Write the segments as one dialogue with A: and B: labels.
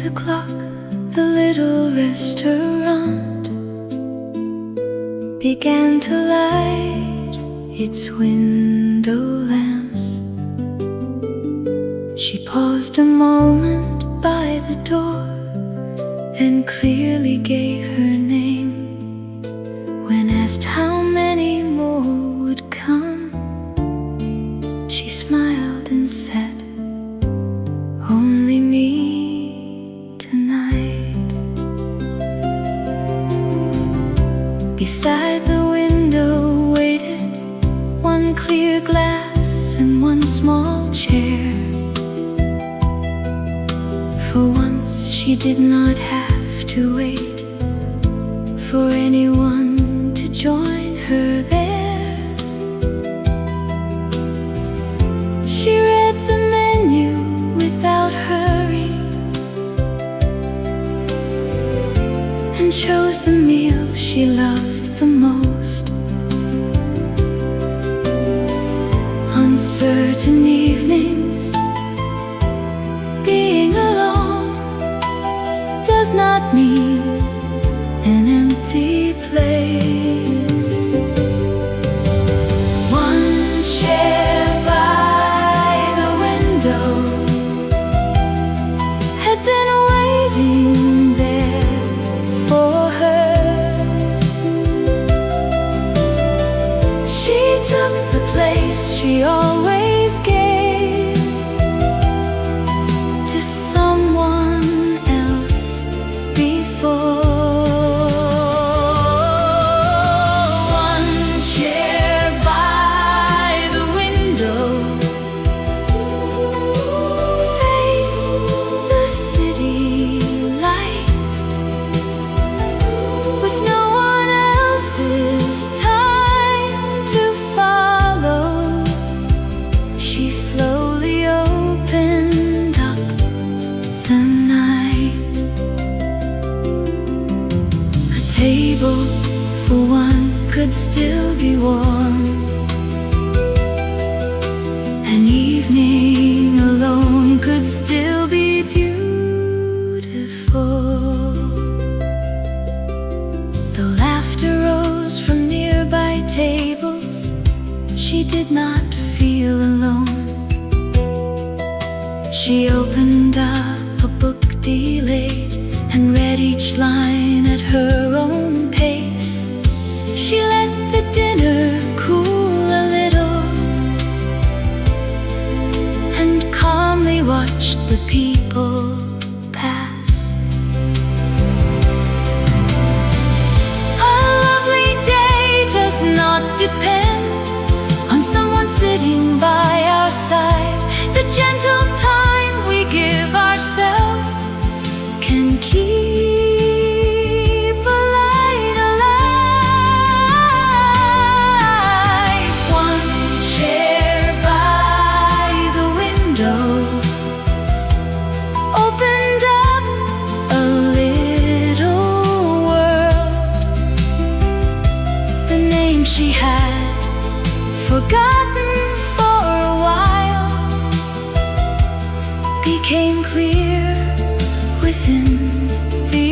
A: o'clock, the little restaurant began to light its window lamps. She paused a moment by the door, then clearly gave her name. When asked how many more would come, she smiled and said, "Only me tonight." Beside the window waited one clear glass and one small chair. For once she did not have to wait for anyone to join her there. She read the menu without hurry and chose the meal she loved the most. On certain evenings, being alone does not mean an empty place. One chair by the window had been waiting there for her. She took the place she always gave to someone else before. One chair by the window faced the city light, with no one else's time to follow. She slowly opened up the night. A table for one could still be warm. An evening alone could still be beautiful. The laughter rose from nearby tables. She did not feel alone. She opened up a book delayed and read each line at her own pace. She let the dinner cool a little and calmly watched the people pass. A lovely day does not depend on someone sitting by our side. The gentle time we give ourselves can keep a light alive. One chair by the window opened up a little world. The name she had forgotten for a while became clear within the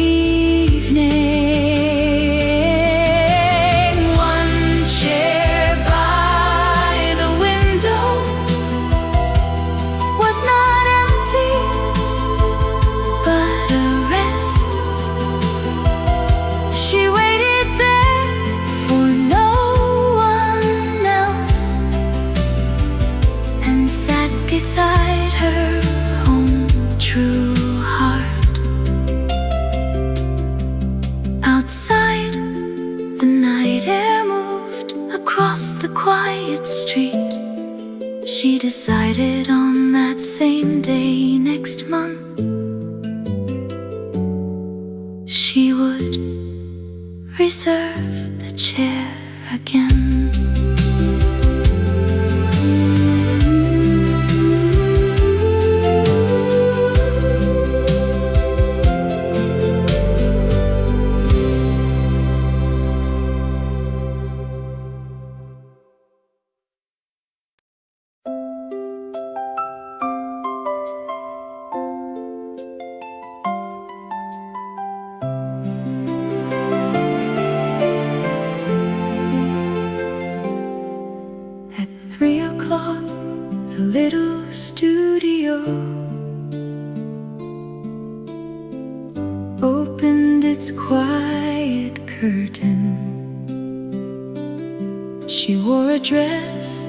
A: evening. One chair by the window was not empty, but a rest. She waited there for no one else and sat beside her own true heart. Outside, the night air moved across the quiet street. She decided on that same day next month she would reserve the chair again. its quiet curtain. She wore a dress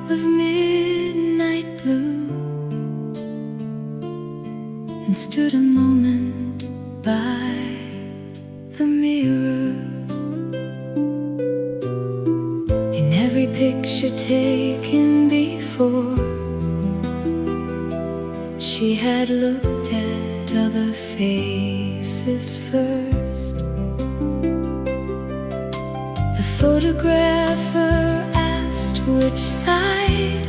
A: of midnight blue and stood a moment by the mirror. In every picture taken before, she had looked at other faces first. The photographer asked which side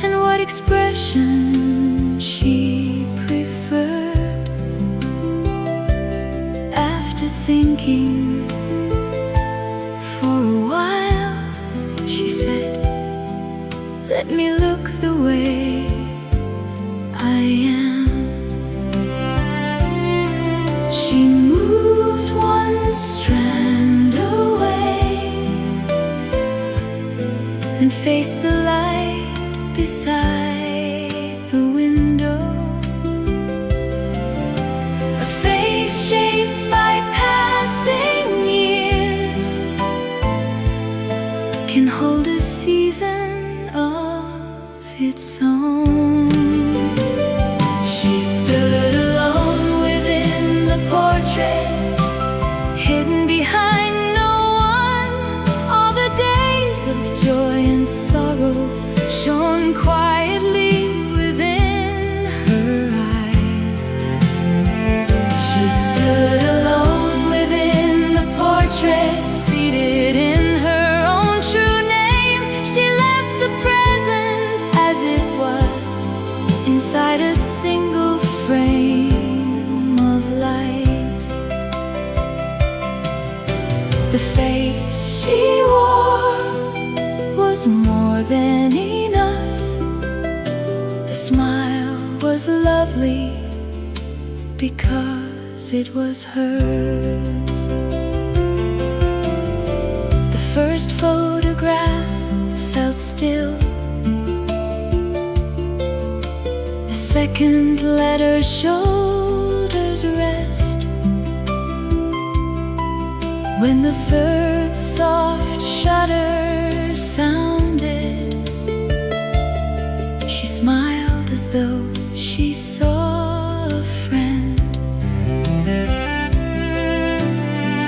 A: and what expression she preferred. After thinking for a while, she said, "Let me look the way I am." She moved one strand away and faced the light beside the window. A face shaped by passing years can hold a season of its own. She stood alone within the portrait, hidden behind no one. All the days of joy and sorrow shone quietly within her eyes. She stood alone within the portrait, seated in her own true name. She left the present as it was, inside a single frame of light. The face she wore was more than enough. The smile was lovely because it was hers. The first photograph felt still. The second let her shoulders rest. When the third soft shudder sounded, she smiled as though she saw a friend.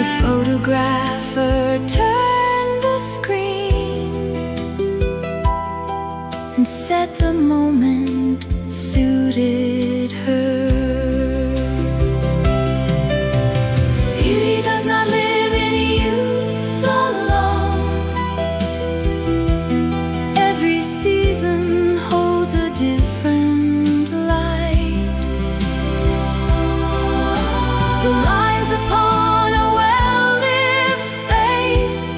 A: The photographer turned the screen and said the moment suited her. Beauty does not live in youth alone. Every season holds a different light. The lines upon a well-lived face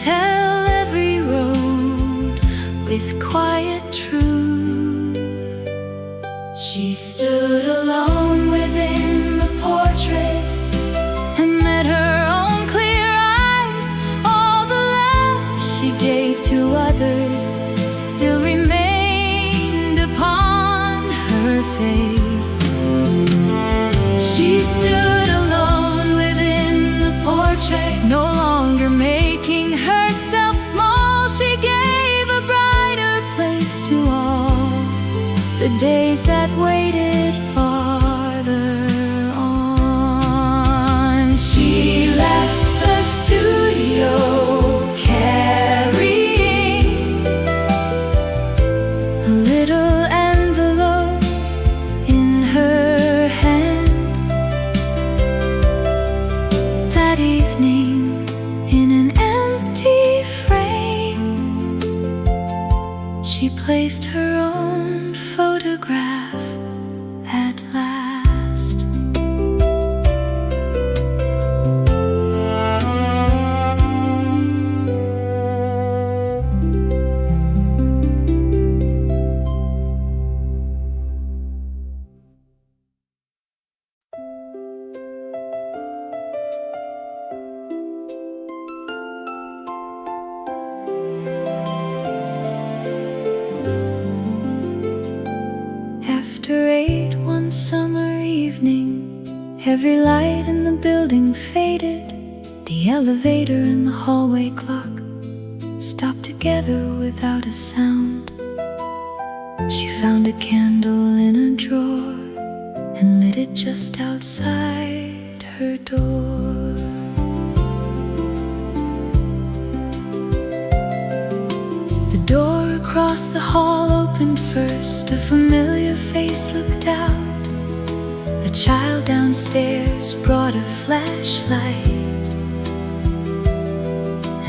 A: tell every road with quiet truth. She stood alone within the portrait and met her own clear eyes. All the love she gave to others still remained upon her face. She stood alone within the portrait, no longer making herself small. She gave a brighter place to all the days that waited farther on. She left the studio carrying a little envelope in her hand. That evening, in an empty frame, she placed her own photograph at last. After 8 one summer Every light in the building faded. The elevator and the hallway clock stopped together without a sound. She found a candle in a drawer and lit it just outside her door. The door across the hall opened first. A familiar face looked out. A child downstairs brought a flashlight.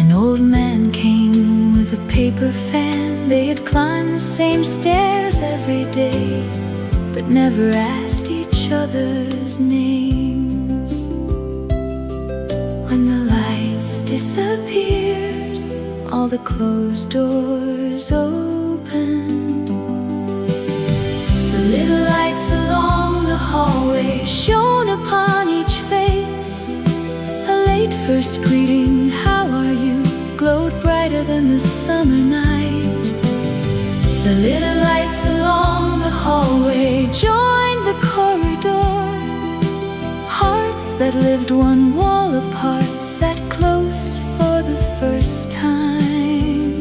A: An old man came with a paper fan. They had climbed the same stairs every day, but never asked each other's names. When the lights disappeared, all the closed doors opened. The little lights along the hallway shone upon each face. A late first greeting, "How are you?" glowed brighter than the summer night. The little lights along the hallway joined the corridor. Hearts that lived one wall apart sat close for the first time.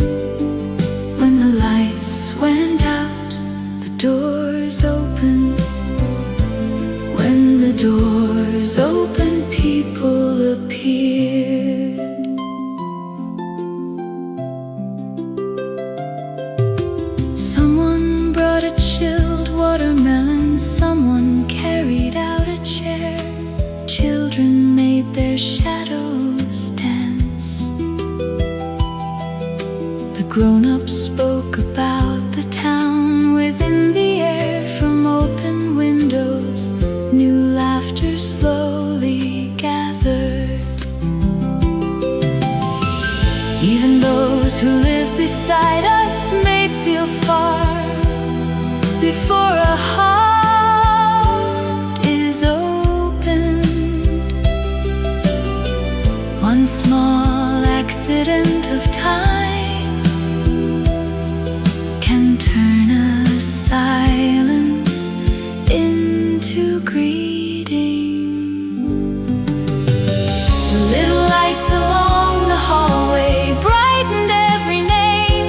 A: When the lights went out, the doors opened. When the doors opened, people appeared. Someone brought a chilled watermelon. Someone carried out a chair. Children made their shadows dance. The grown-ups spoke about the town within the air. From open windows, new laughter slowly gathered. Even those who live beside us may feel far before a heart is opened. One small accident of time can turn a silence into greeting. The little lights along the hallway brightened every name.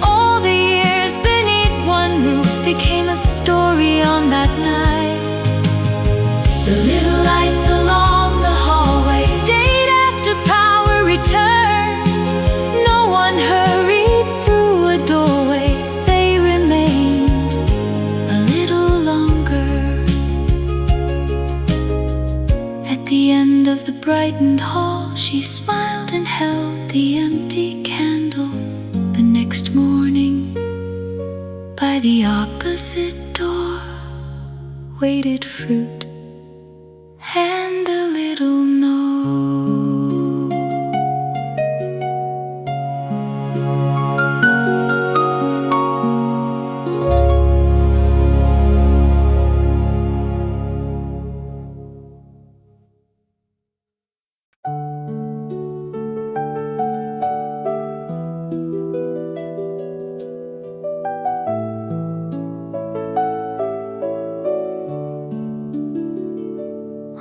A: All the years beneath one roof became a story on that night. The little lights along the hallway stayed after power returned. No one hurried through a doorway. They remained a little longer. At the end of the brightened hall, she smiled and held the empty candle. The next morning, by the opposite door, waited fruit and a little note.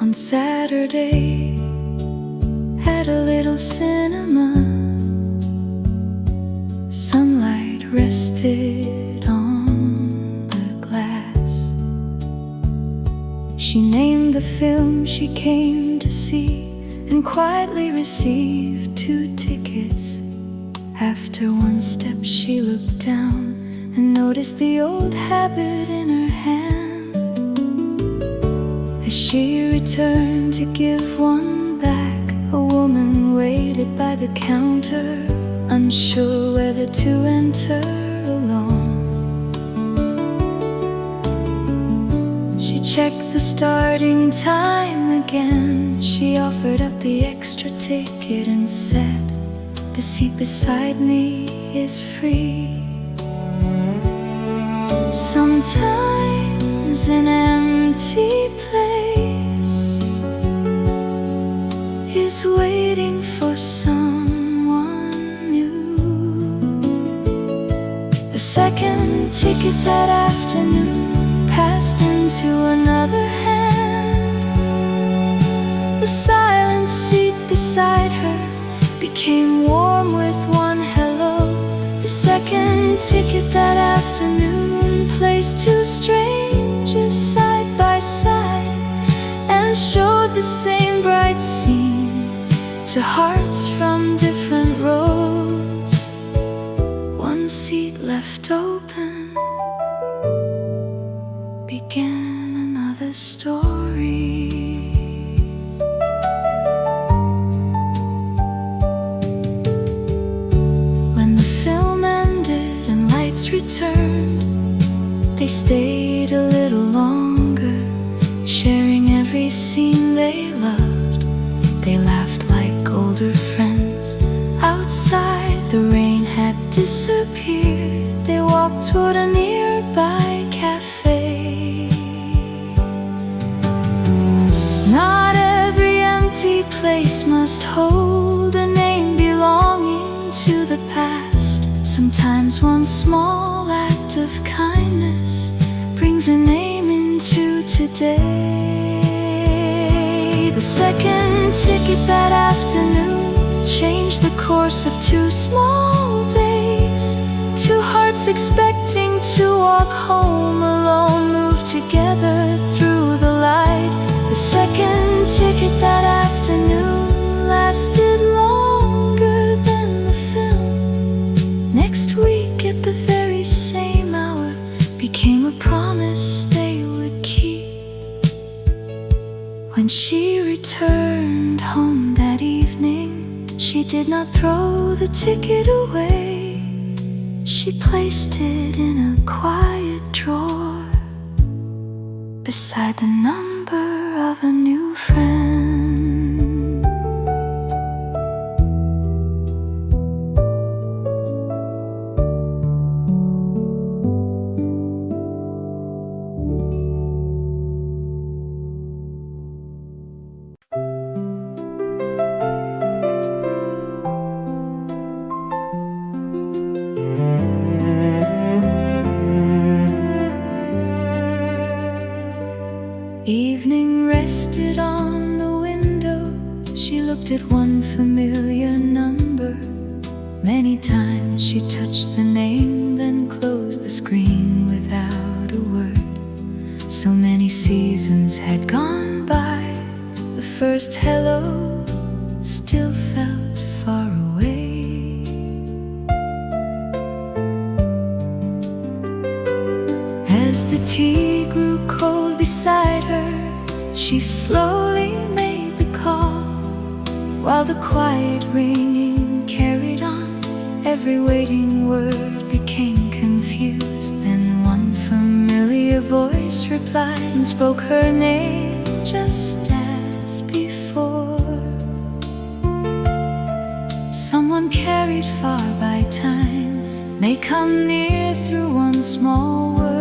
A: On Saturday, at a little cinema, sunlight rested on the glass. She named the film she came to see and quietly received 2 tickets. After one step she looked down and noticed the old habit in her hand. As she returned to give one back, a woman waited by the counter, unsure whether to enter alone. She checked the starting time again. She offered up the extra ticket and said, "The seat beside me is free." Sometimes an empty place is waiting for someone new. The second ticket that afternoon passed into another hand. became warm with one hello. The second ticket that afternoon placed two strangers side by side and showed the same bright scene to hearts from different roads. One seat left open, began another story. When the film ended and lights returned, they stayed a little longer, sharing every scene they loved. They laughed like older friends. Outside, the rain had disappeared. They walked toward a nearby cafe. Not every empty place must hold a name belonging to the past. Sometimes one small act of kindness brings a name into today. The second ticket that afternoon changed the course of two small days. Two hearts expecting to walk home alone moved together through the light. The second ticket that afternoon lasted longer than the film. Next week at the very same hour became a promise they would keep. When she returned home that evening, she did not throw the ticket away. She placed it in a quiet drawer beside the number of a new friend. Evening rested on the window. She looked at one familiar number. Many times she touched the name, then closed the screen without a word. So many seasons had gone by. The first hello still felt far away. As the tea grew cold beside her, she slowly made the call, while the quiet ringing carried on. Every waiting word became confused. Then one familiar voice replied and spoke her name just as before. Someone carried far by time may come near through one small word.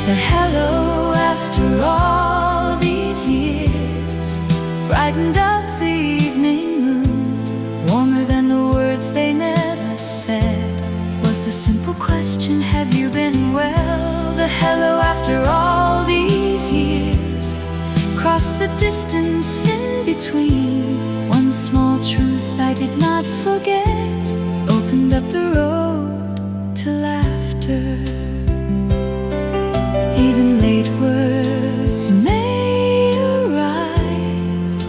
A: The hello after all these years brightened up the evening moon. Warmer than the words they never said was the simple question, have you been well? The hello after all these years crossed the distance in between. One small truth I did not forget opened up the road to laughter. Even late words may arrive,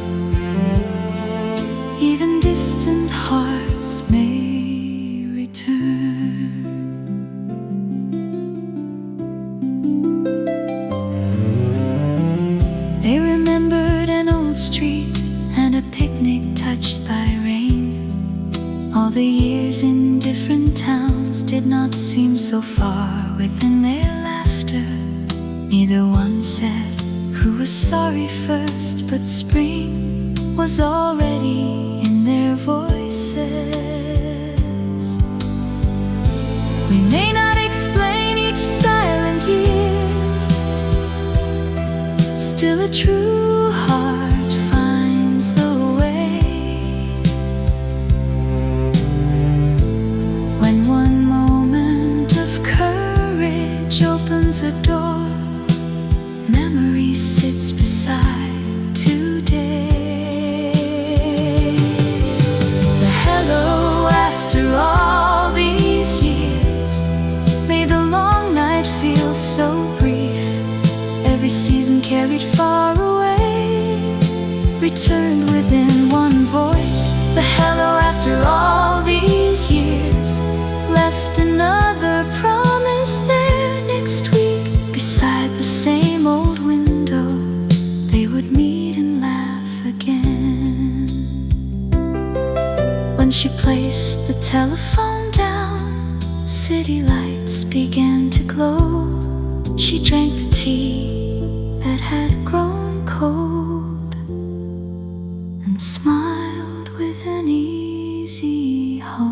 A: even distant hearts may return. They remembered an old street and a picnic touched by rain. All the years in different towns did not seem so far within their laughter. Neither one said who was sorry first, but spring was already in their voices. We may not explain each silent year, still a true heart finds the way. When one moment of courage opens a door, memory sits beside today. feels so brief. Every season carried far away returned within one voice. The hello after all these years left another promise there. Next week, beside the same old window, they would meet and laugh again. When she placed the telephone down, city lights began to glow. She drank the tea that had grown cold and smiled with an easy heart.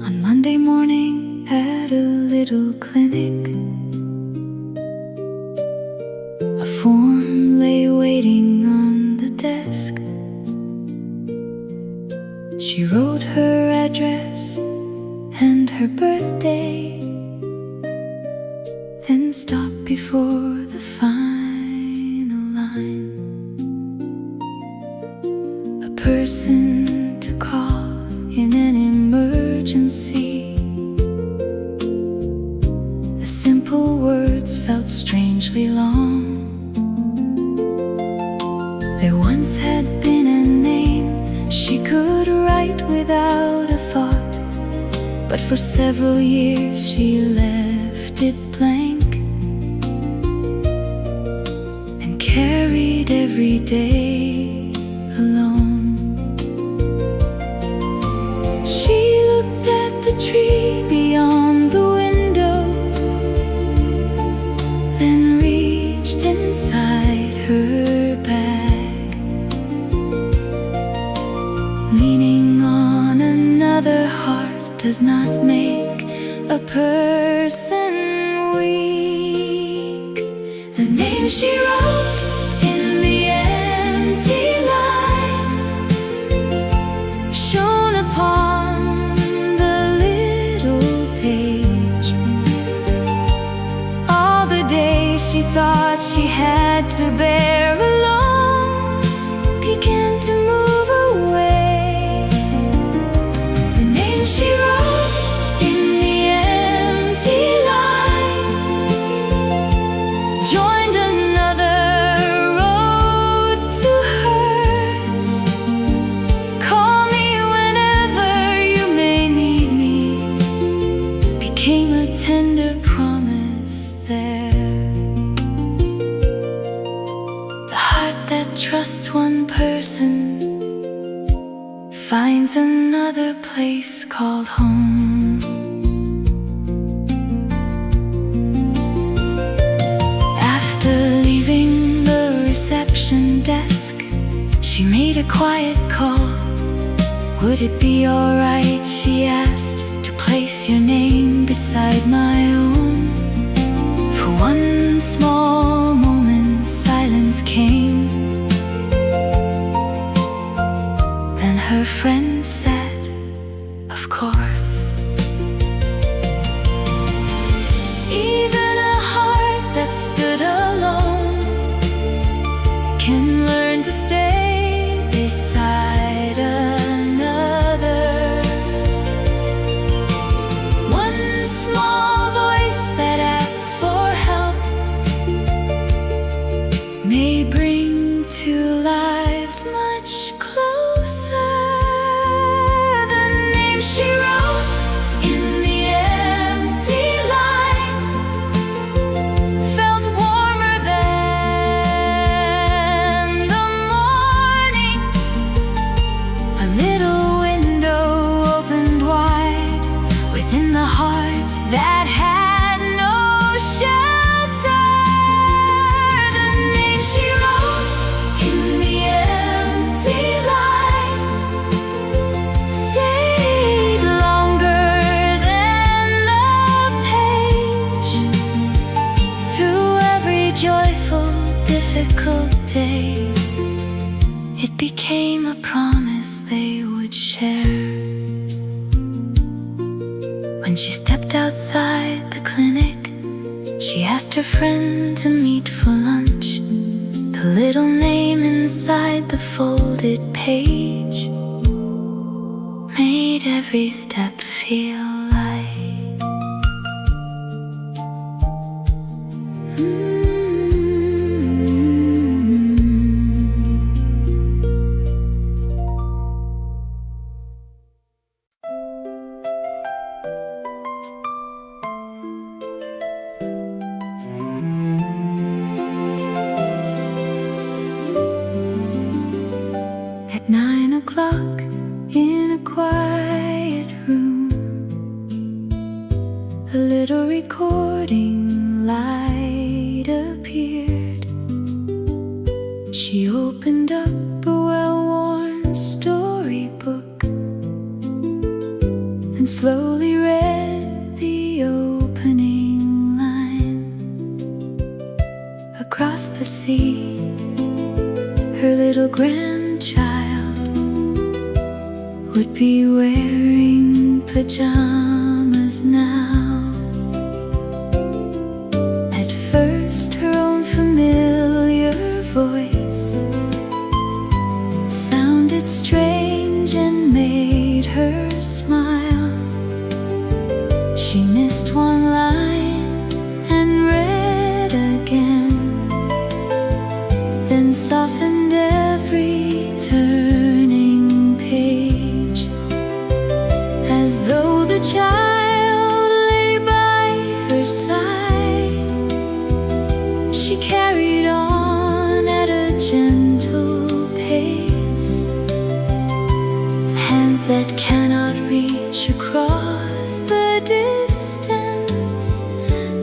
A: On Monday morning at a little clinic, a form lay waiting on the desk. She wrote her address and her birthday, then stopped before the final line. A person to call in an emergency. The simple words felt strangely long. There once had been a name she could write without a thought, but for several years she left it blank and carried every day alone. She looked at the tree beyond the window, then reached inside her bag, leaning on another heart does not make a person weak. The name she wrote in the empty line shone upon the little page. All the days she thought she had to bear alone began to move away. The name she wrote in the empty line joined another road to hers. Call me whenever you may need me became a tender promise there. The heart that trusts one person finds another place called home. After leaving the reception desk, she made a quiet call. Would it be alright, she asked, to place your name beside my own? For one small moment silence came. Then her friend said, of course. Even a heart that stood alone can learn to stay beside another. One small voice that asks for help may bring two lives much closer. The name she wrote in the empty line felt warmer than the morning became a promise they would share. When she stepped outside the clinic, she asked her friend to meet for lunch. The little name inside the folded page made every step feel light. At 9 o'clock in a quiet room, a little recording light appeared. She opened up a well-worn storybook and slowly read the opening line. Across the sea, her little grandchild would be wearing pajamas now. At first, her own familiar voice sounded strange and made her smile. She missed one line and read again, then softened every turning page, as though the child lay by her side. She carried on at a gentle pace, hands that cannot reach across the distance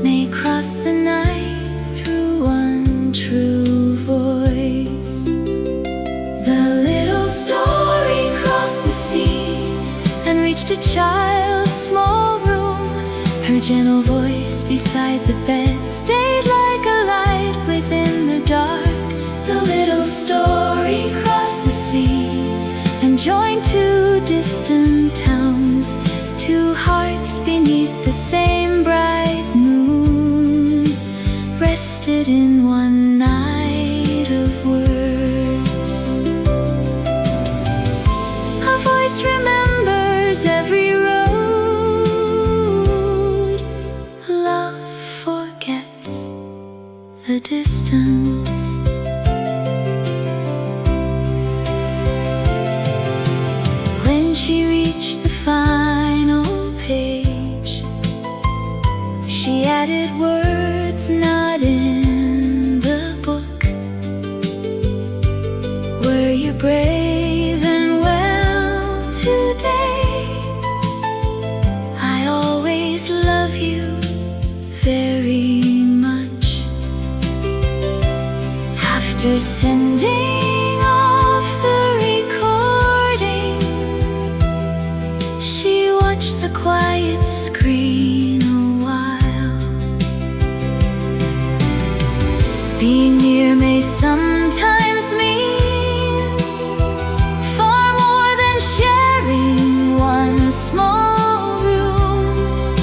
A: may cross the night through one true voice. The little story crossed the sea and reached a child's small room. Her gentle voice beside the bed stayed like a light within the dark. The little story crossed the sea and joined two distant towns, two hearts beneath the same bright moon, rested in one night of words. A voice remembers every road. Love forgets the distance. When she reached the final page, she added words not in the book. Were you brave and well today? I always love you very much. After sending off the recording, she watched the quiet screen a while. Being near may sometimes mean far more than sharing one small room.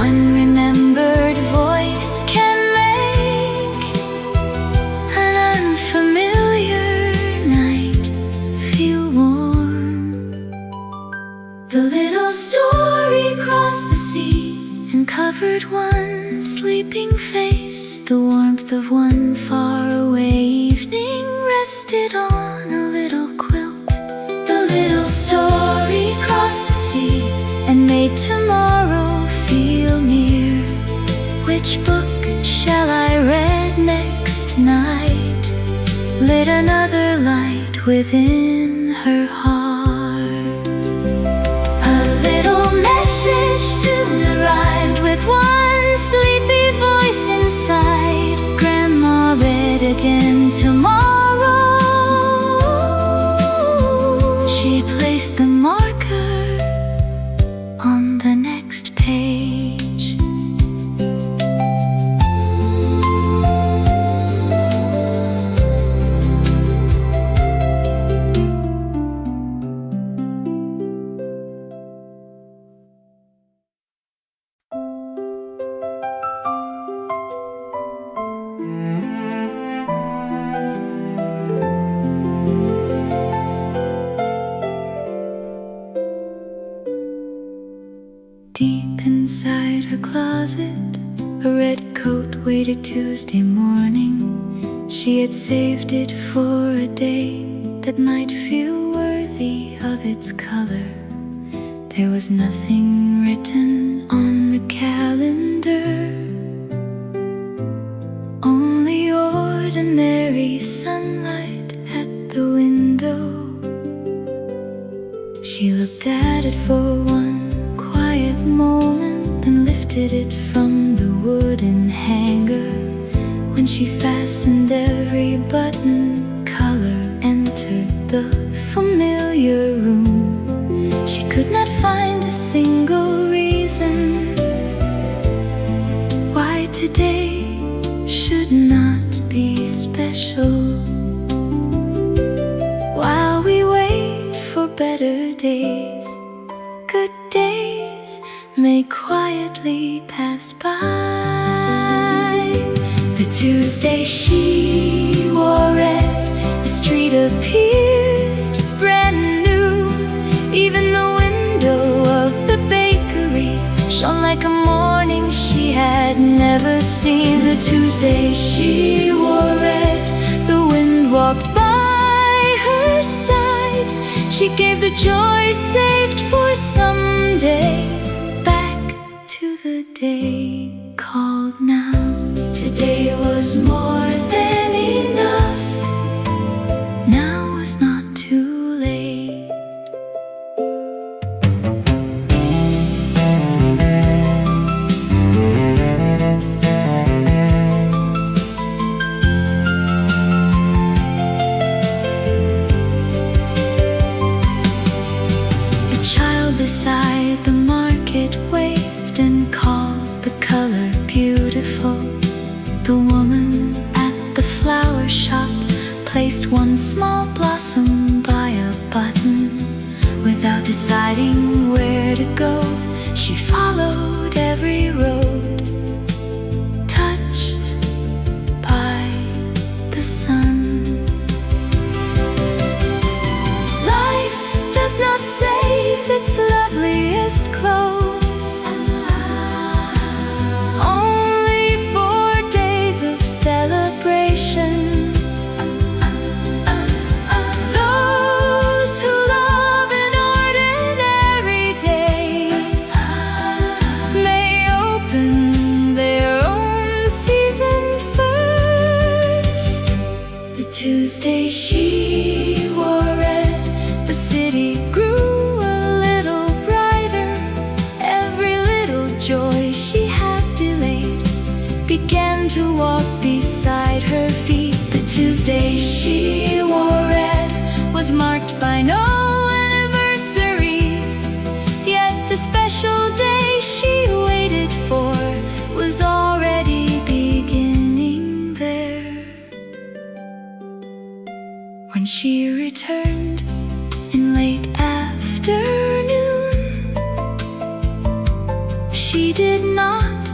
A: One remembered voice can make an unfamiliar night feel warm. The little story crossed the sea and covered one sleeping face. The warmth of one faraway evening rested on a little quilt. The little story crossed the sea and made tomorrow feel near. Which book shall I read next night? Lit another light within her heart. A little message soon arrived with one sleepy voice inside. Grandma read again tomorrow. She placed the marker on the next page. her closet. A red coat waited Tuesday morning. She had saved it for a day that might feel worthy of its color. There was nothing written on the calendar, only ordinary sunlight at the window. She looked at it for one quiet moment, then lifted it from the wooden hanger. When she fastened every button, color entered the familiar room. She could not find a single reason why today should not be special. While we wait for better days, good days may quietly pass by. The Tuesday she wore red, the street appeared brand new. Even the window of the bakery shone like a morning she had never seen. The Tuesday she wore red, the wind walked by her side. She gave the joy saved for someday back to the day called now. Today was more than enough. Now was not too late. A child beside the market waved and called the color beautiful. The woman at the flower shop placed one small blossom by a button. Without deciding where to go, she followed every road, touched by the sun. Life does not save its loveliest clothes, celebration. Those who love an ordinary day may open their own season first. The Tuesday she wore red, the city grew a little brighter. Every little joy she had delayed began to walk beside her feet. The Tuesday she wore red was marked by no anniversary, yet the special day she waited for was already beginning there. When she returned in late afternoon, she did not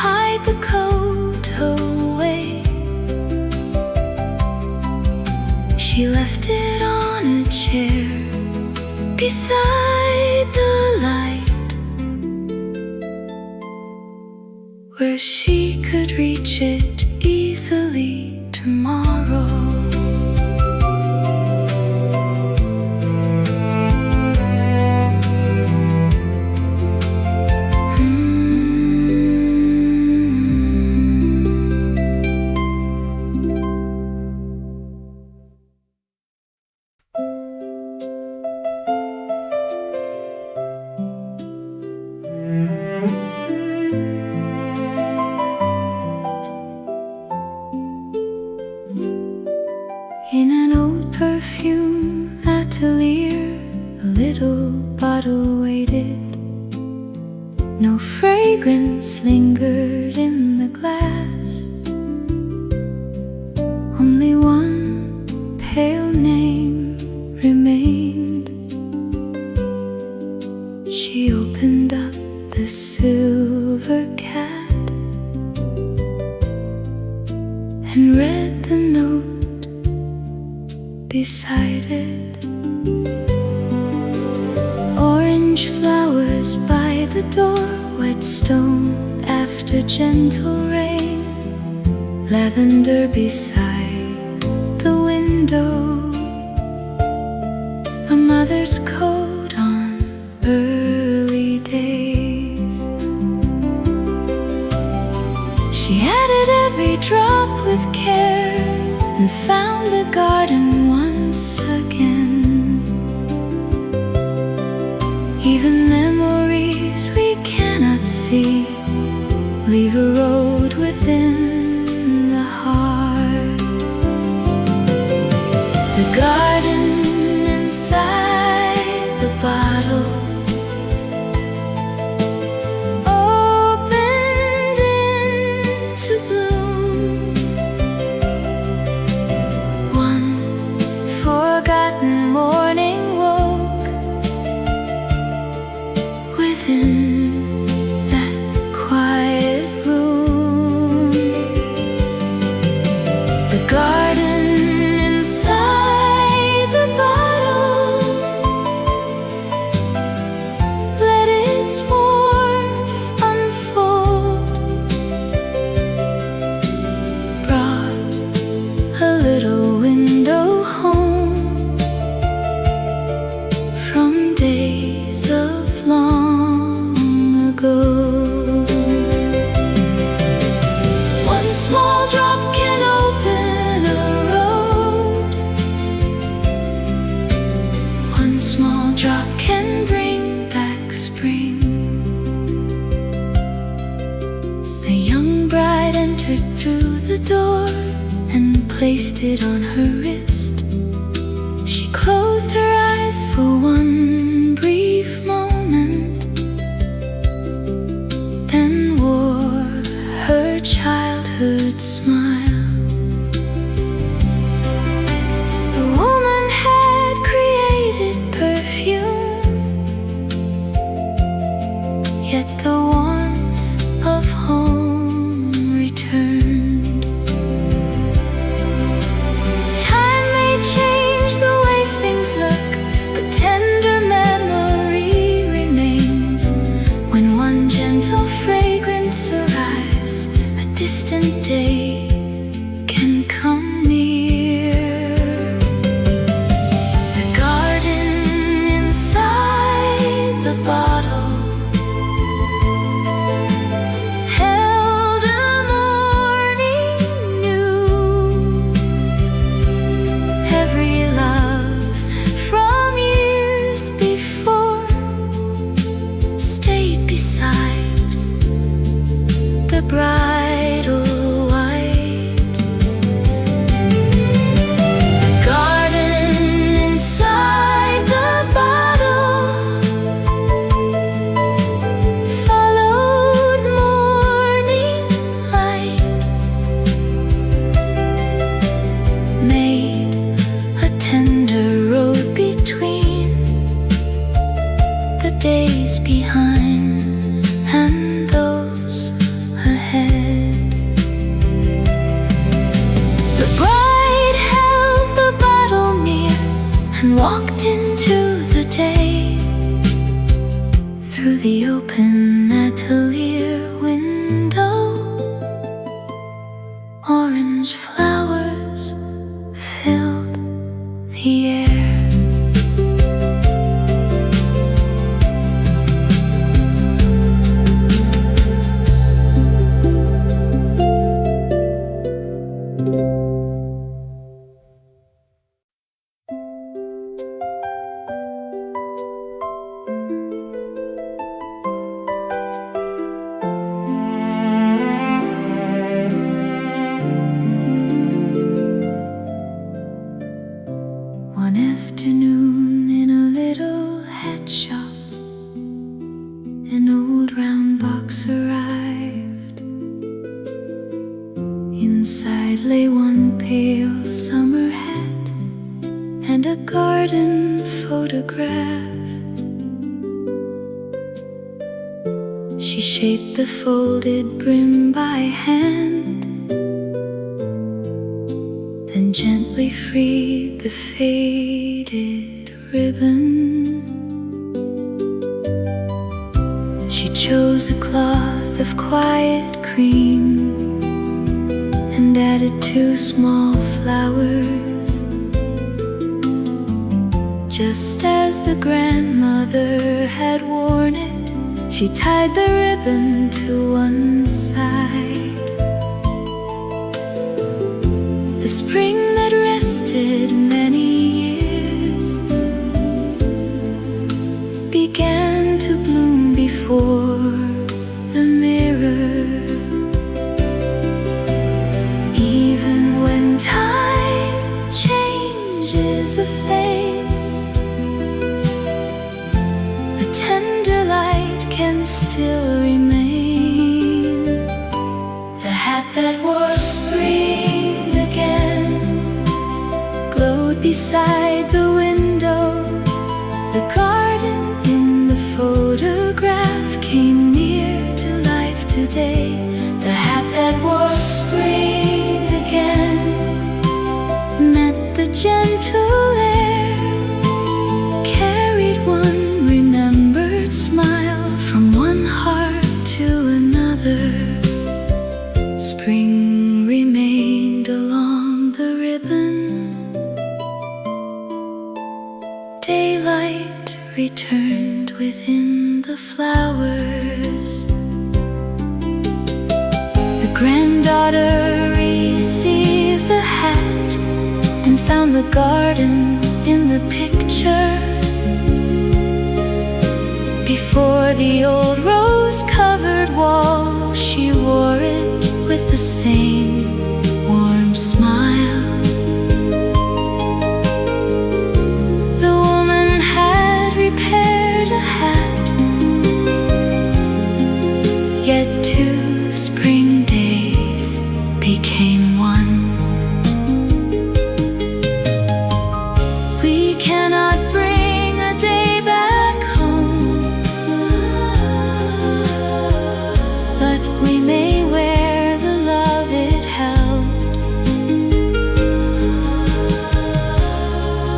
A: hide the coat away. She left it on a chair beside the light, where she could reach it easily tomorrow. In an old perfume atelier, a little bottle waited. No fragrance lingered in the glass, only one pale name remained. She opened up the silver cat and read the note beside it. Orange flowers by the door, wet stone after gentle rain, lavender beside the window, a mother's coat on early days. She added every drop with care and found the garden once again. Even memories we cannot see leave a road within the heart. The garden inside the bottle opened into bloom. One forgotten morning woke within that quiet room. The garden inside the bottle let its warmth unfold, brought a little window home from days of long ago. One small drop can open a road. One small drop can bring back spring. A young bride entered through the door and placed it on her wrist. She closed her eyes for one brief moment, then wore her childhood smile. The woman had created perfume, yet the warmth of home returned. Time may change the way things look, but tender memory remains. When one gentle fragrance arrives, a distant day can come near. The garden inside the bottle held a morning new. Every love from years before stayed beside the bridal white. The garden inside the bottle followed morning light, made a tender road between the days behind and those ahead. The bride held the bottle near and walked into the day through the open atelier window. Orange flowers filled the air. One afternoon in a little hat shop, an old round box arrived. Inside lay one pale summer hat and a garden photograph. She shaped the folded brim by hand, then gently freed the faded ribbon. She chose a cloth worth of quiet cream and added 2 small flowers. Just as the grandmother had worn it, she tied the ribbon to one side. The spring that rested many years began to bloom before the mirror. Even when time changes the face, a tender light can still remain. The hat that was spring again glowed beside the window. The garden in the photograph came near to life today. The hat that was spring again met the gentle air, carried one remembered smile from one heart to another. Spring remained along the ribbon. Daylight returned within the flowers. The granddaughter received the hat and found the garden in the picture. Before the old rose-covered wall, she wore it with the same warm smile. The woman had repaired a hat, yet 2 spring days became one. We cannot bring a day back home, but we may wear the love it held.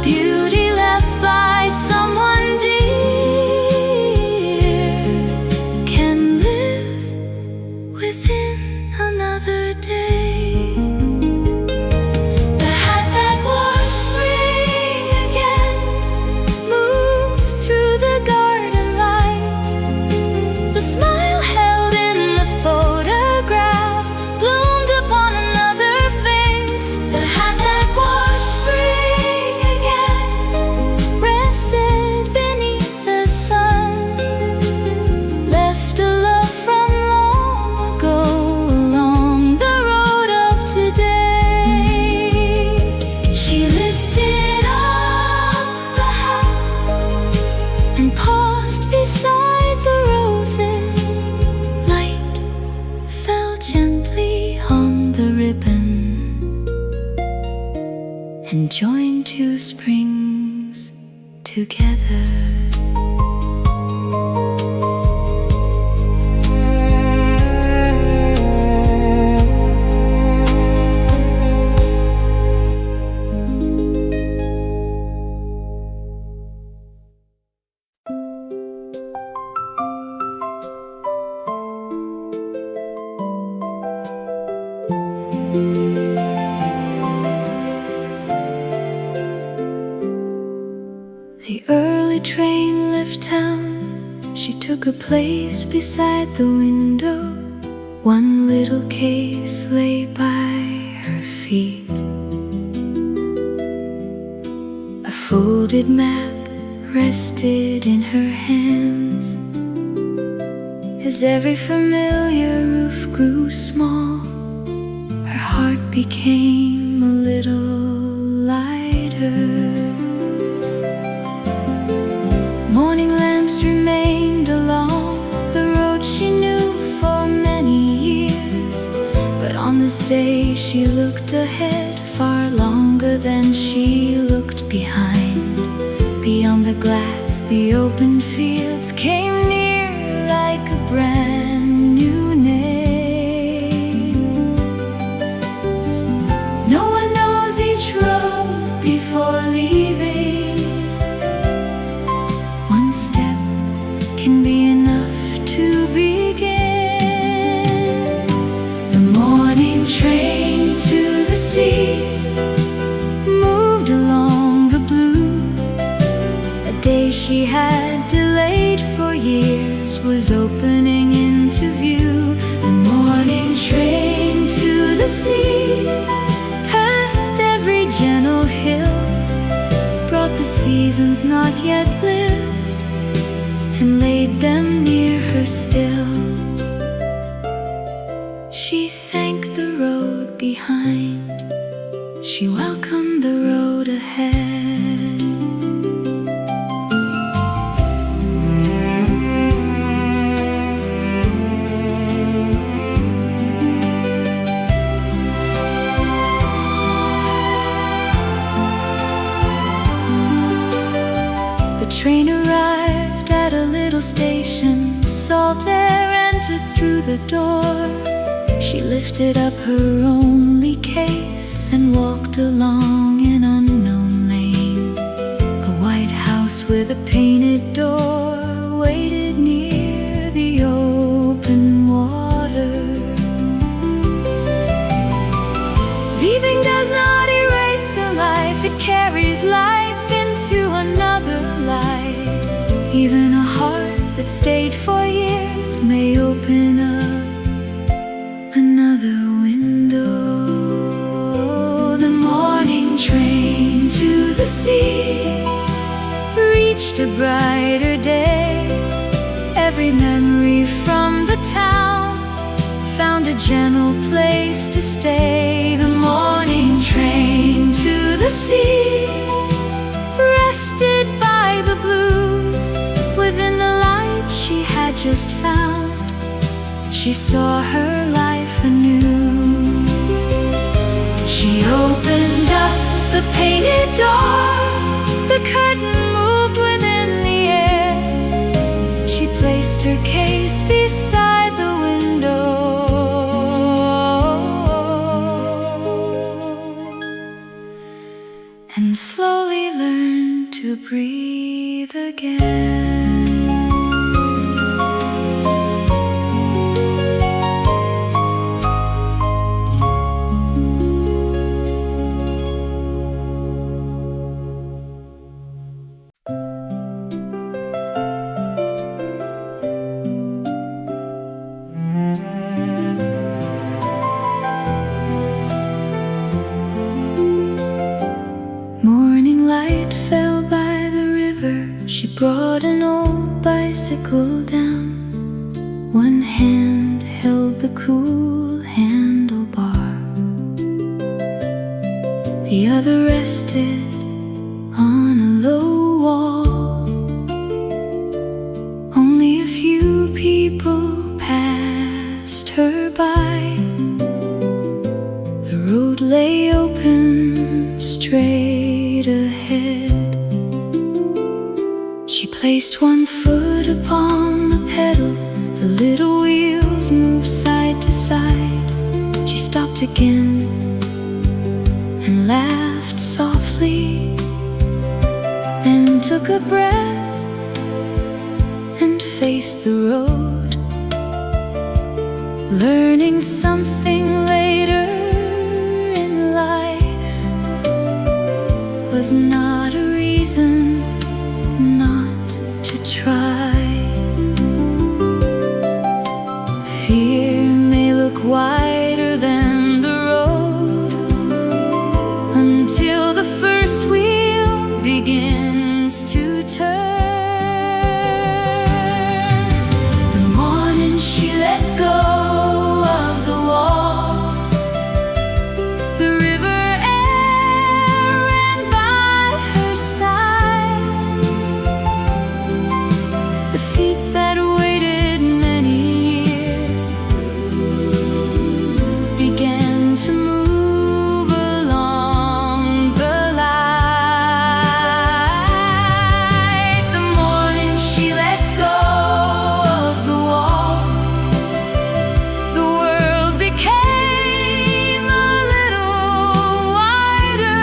A: Beauty left by someone dear can live within another day. The hat that was spring again moved through the garden light. The smile held in the photograph bloomed upon another face. The hat that was spring again rested beneath the sun, left a love from long ago along the road of today. She lifted up the hat and paused beside the roses. Light fell gently on the ribbon and joined 2 springs together. The early train left town. She took a place beside the window. One little case lay by her feet. A folded map rested in her hands. As every familiar roof grew small, her heart became a little lighter. Morning lamps remained along the road she knew for many years. But on this day she looked ahead far longer than she looked behind. Beyond the glass, the open fields came near like a brand new name. No one knows each road before leaving. One step can be enough to begin. she had delayed for years was opening into view. The morning train to the sea, past every gentle hill, brought the seasons not yet lived and laid them near her still. She thanked the road behind, she welcomed the road ahead. The train arrived at a little station. Salt air entered through the door. She lifted up her only case and walked along an unknown lane. A white house with a painted door waited near the open water. Leaving does not erase a life, it carries life into another light. Even a heart that stayed for years may open up another window. The morning train to the sea reached a brighter day. Every memory from the town found a gentle place to stay. The morning train to the sea rested by the blue. Within the light she had just found, she saw her life anew. She opened up the painted door, the curtain moved within the air. She placed her case beside the window and slowly learned to breathe again. Morning light fell by the river. She brought an old bicycle down. One hand held the cool handlebar, the other rested on a low wall. Only a few people passed her by. The road lay open straight ahead. She placed one foot upon the pedal. The little wheels moved side to side. She stopped again and laughed softly, then took a breath and faced the road. Learning something later in life was not a reason not to try. Fear may look wider than the road until the first wheel begins to turn. The morning she let go of the wall, the river air ran by her side. The feet that waited many years began to move along the light. The morning she let go of the wall, the world became a little wider.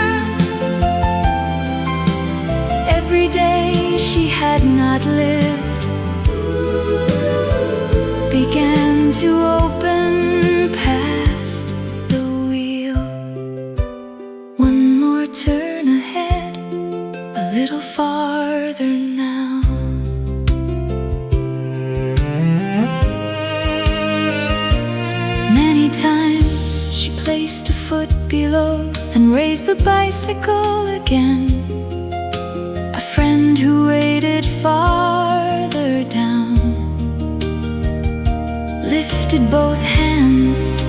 A: Every day she had not lived began to open past the wheel. One more turn ahead, a little farther now. foot below and raised the bicycle again. A friend who waited farther down lifted both hands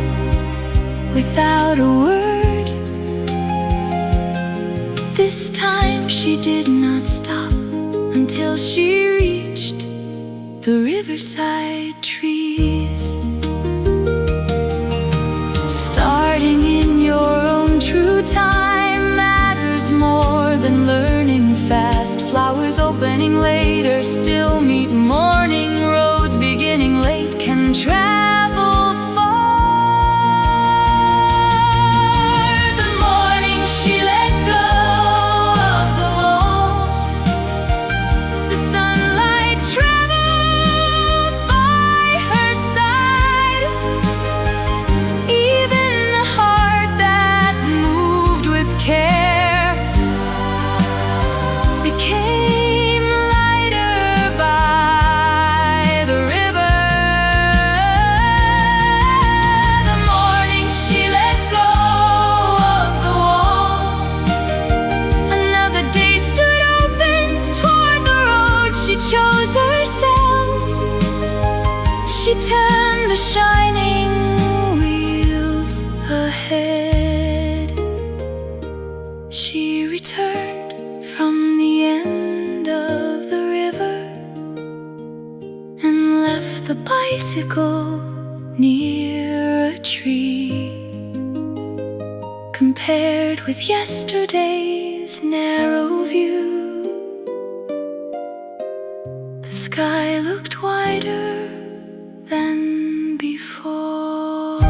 A: without a word. This time she did not stop until she reached the riverside trees. Starting in your own true time matters more than learning fast. Flowers opening later still meet morning. Roads beginning late can travel far. The morning she let go of the wall, the sunlight traveled by her side. Even the heart that moved with care became lighter by the river. The morning she let go of the wall, another day stood open toward the road she chose herself. She turned the shining wheels ahead. She returned from the end of the river and left the bicycle near a tree. Compared with yesterday's narrow view, the sky looked wider than before.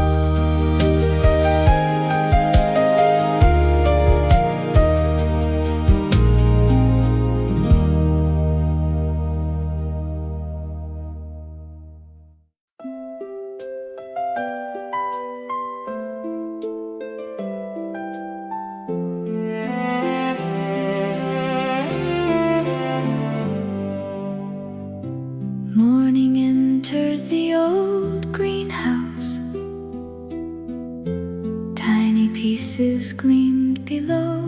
A: Morning entered the old greenhouse. Tiny pieces gleamed below.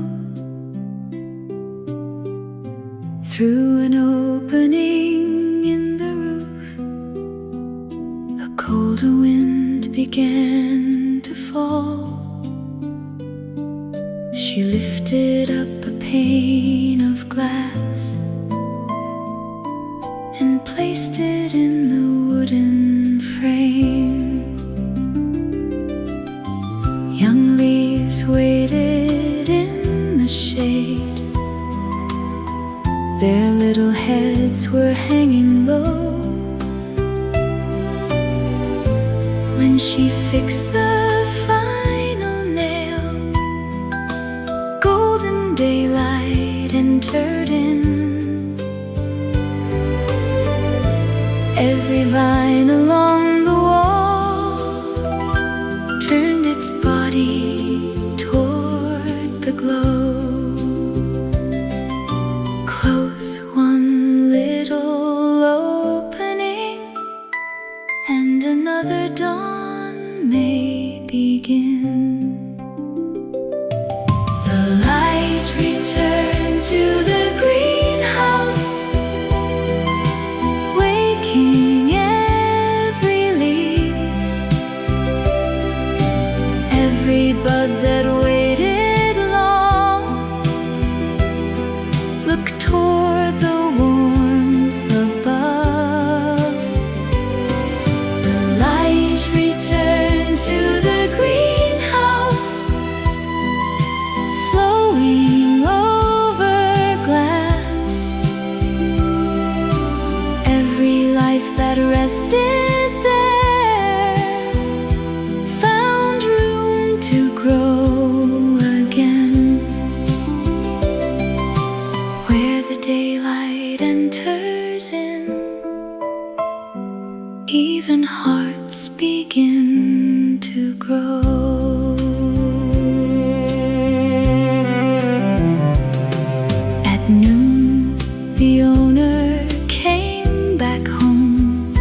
A: Through an opening in the roof, a colder wind began to fall. She lifted up a pane of glass and placed it in the wooden frame. Young leaves waited in the shade. Their little heads were hanging low. When she fixed the final nail, golden daylight entered in. Every vine along the wall turned its body toward the glow. Close one little opening, and another dawn may begin. The light returned to the greenhouse, waking every leaf, every bud that waited long. Look toward the warmth above. The light returned to the greenhouse, flowing over glass. Every life that rested there found room to grow again. Where the daylight enters in, even hearts begin to grow. At noon, the owner came back home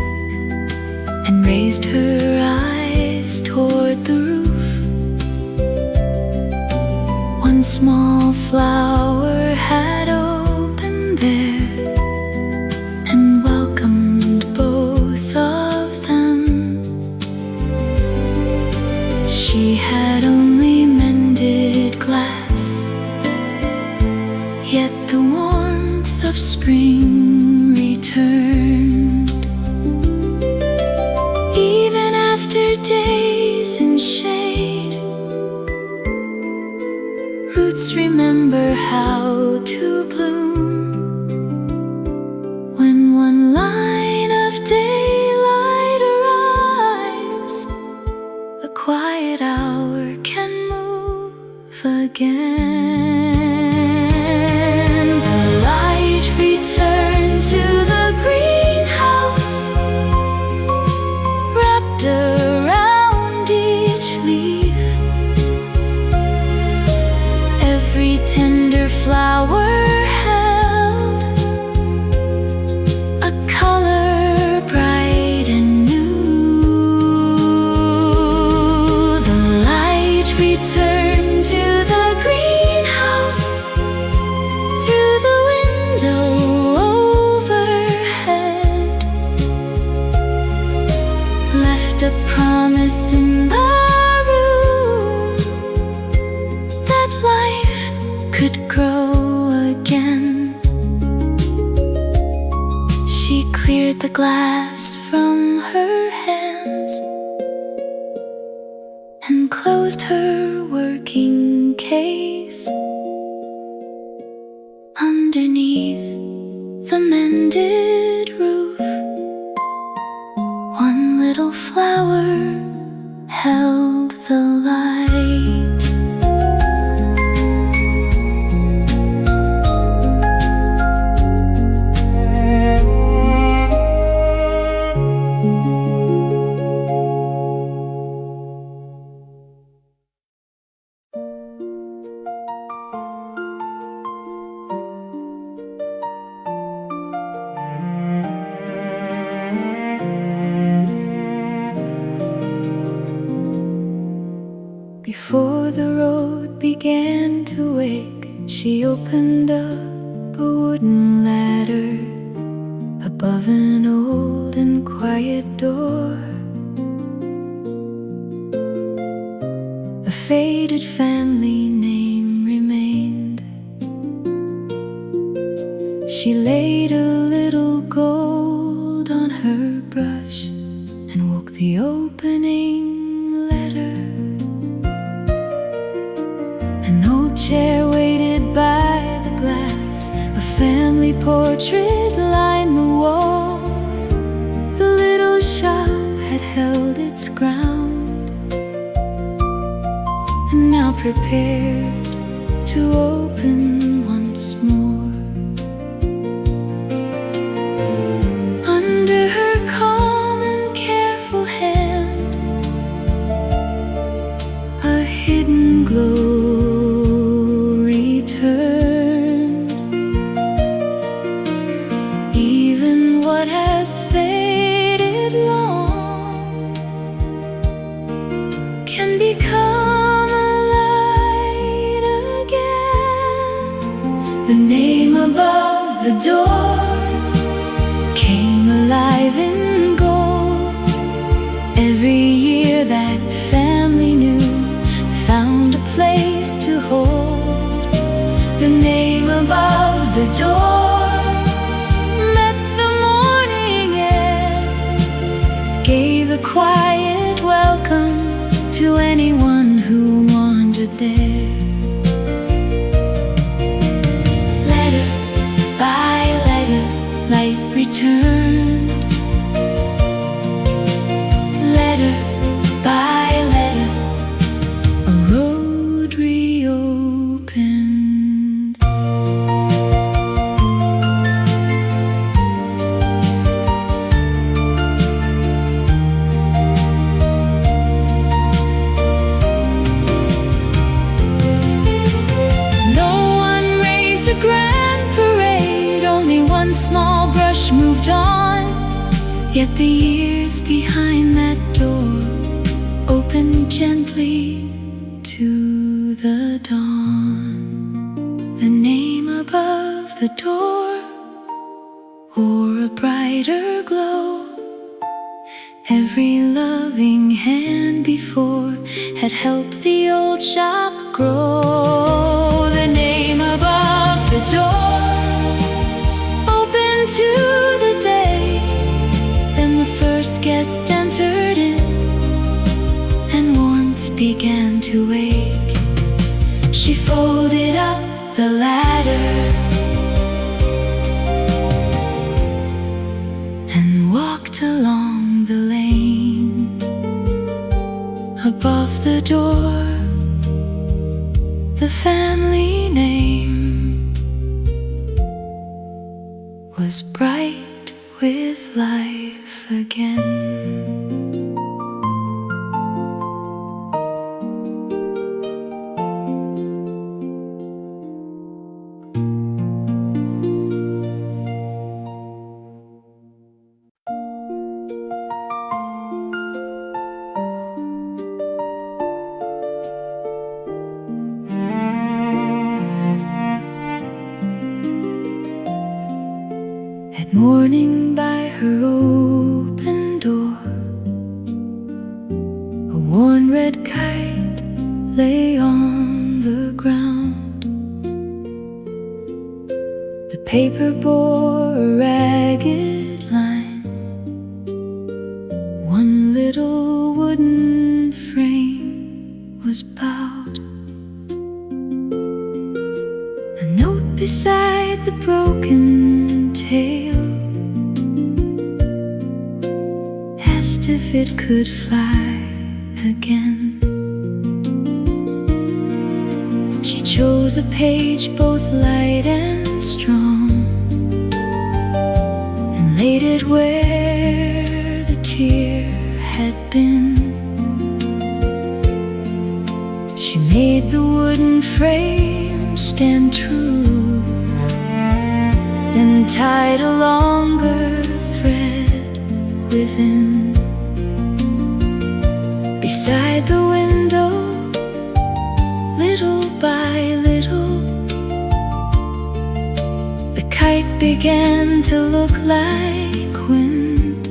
A: small flower had opened there and welcomed both of them. She had only mended glass, yet the warmth of spring returned. Even after days in shade, roots remember how to bloom. When one line of daylight arrives, a quiet hour can move again. The light returns to the greenhouse, wrapped around each leaf. Every tender flower held a color bright and new. The light returned to the greenhouse through the window overhead, left a promise in the room that life could grow again. She cleared the glass from her hands and closed her working case. Underneath the mended roof, one little flower held the light. Before the road began to wake, she opened up a wooden ladder above an old and quiet door. A faded family name remained. She laid a little gold on her brush and woke the opening letter. An old chair waited by the glass, a family portrait lined the wall. The little shop had held its ground and now prepared to open once more. Under her calm and careful hand, a hidden glow returned. Even what has faded long can become alight again. The name above the door came alive in gold. Every year that family knew found a place to hold. The name above the door met the morning air, gave a quiet welcome to anyone who wandered there. Letter by letter, light returned. Letter by letter, a road reopened. No one raised a grand parade, only one small brush moved on. Yet the years behind that door opened gently to the dawn. the door, or a brighter glow. Every loving hand before had helped the old shop grow. The name above the door, open to the day. Then the first guest entered in, and warmth began to wake. She folded up the ladder and walked along the lane. Above the door, the family name was bright with life again. Morning by her open door, a worn red kite lay on the ground. The paper bore a ragged line. One little wooden frame was bowed. A note beside the broken tale asked if it could fly again. She chose a page both light and strong, and laid it where the tear had been. She made the wooden frame stand true, then tied a longer thread within. Beside the window, little by little, the kite began to look like wind,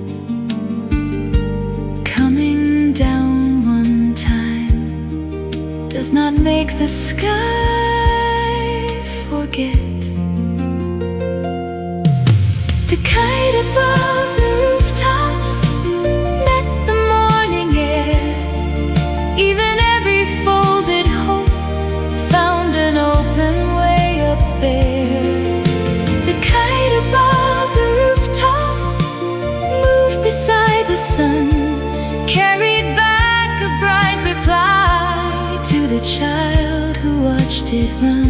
A: coming down one time does not make the sky forget. The kite above the rooftops met the morning air. Even every folded hope found an open way up there. The kite above the rooftops moved beside the sun, carried back a bright reply to the child who watched it run.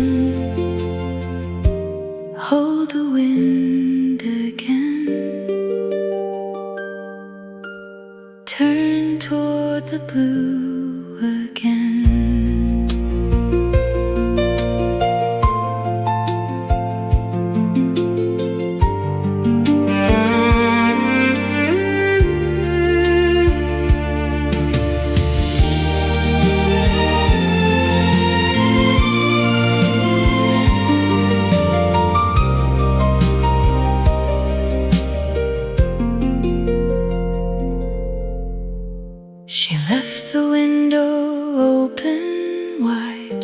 A: Hold the wind again, turn toward the blue again. She left the window open wide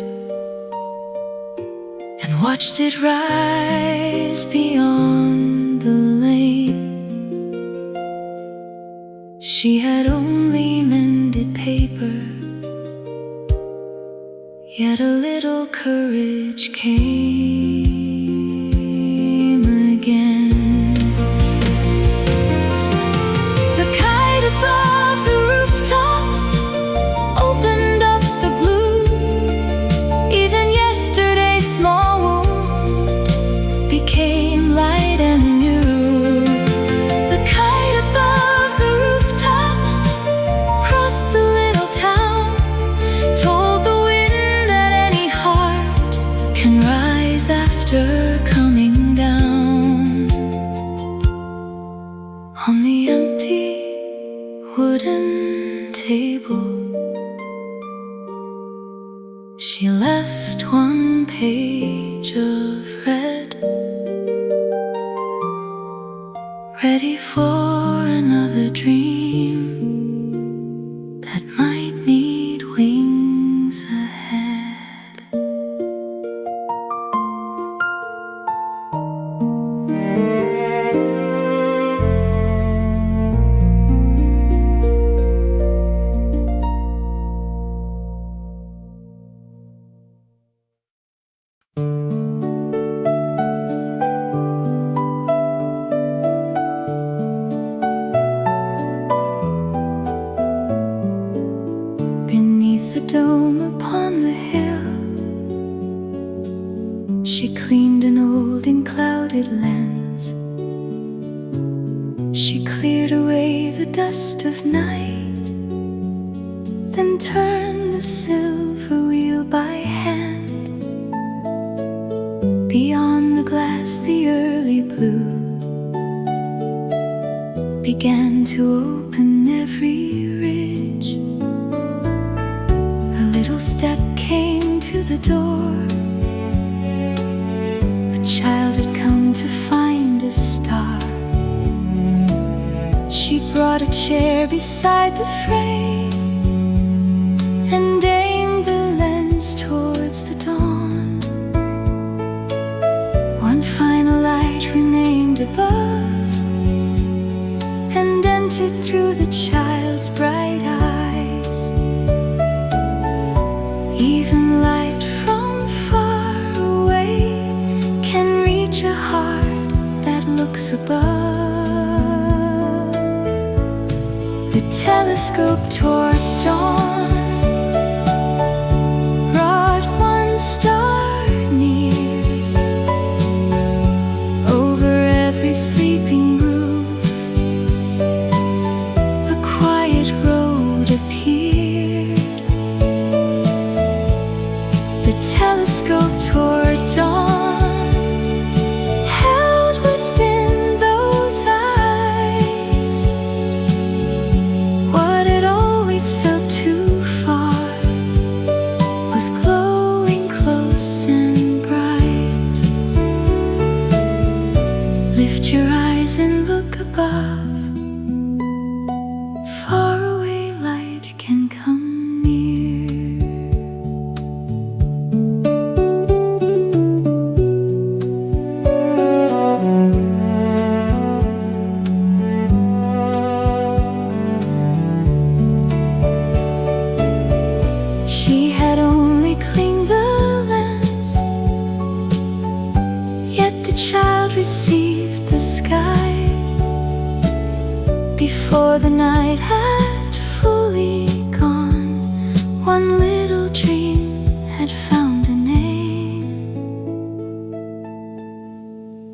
A: and watched it rise beyond the lane. She had only mended paper, yet a little courage came again. The kite above the rooftops opened up the blue. Even yesterday's small wound became light and new. The kite above the rooftops crossed the little town, told the wind that any heart can rise after coming down. On the empty wooden table, she left one page of red ready for another dream that might need wings ahead. Beneath the dome upon the hill, she cleaned an old and clouded lens. She cleared away the dust of night, then turned the silver wheel by hand. Beyond the glass the early blue began to open every ridge. A little step came to the door. A child had come to find a star. She brought a chair beside the frame and aimed the lens towards the dawn. One final light remained above and entered through the child's bright eyes. Even light from far away can reach a heart that looks above. The telescope toward dawn brought one star near. Over every sleeping roof a quiet road appeared. The telescope toward dawn held within those eyes what had always felt too far was glowing close and bright. Lift your eyes and look above. Far away light can come near. She had only cleaned the lens, yet the child received the sky before the night had fully gone. One little dream had found a name.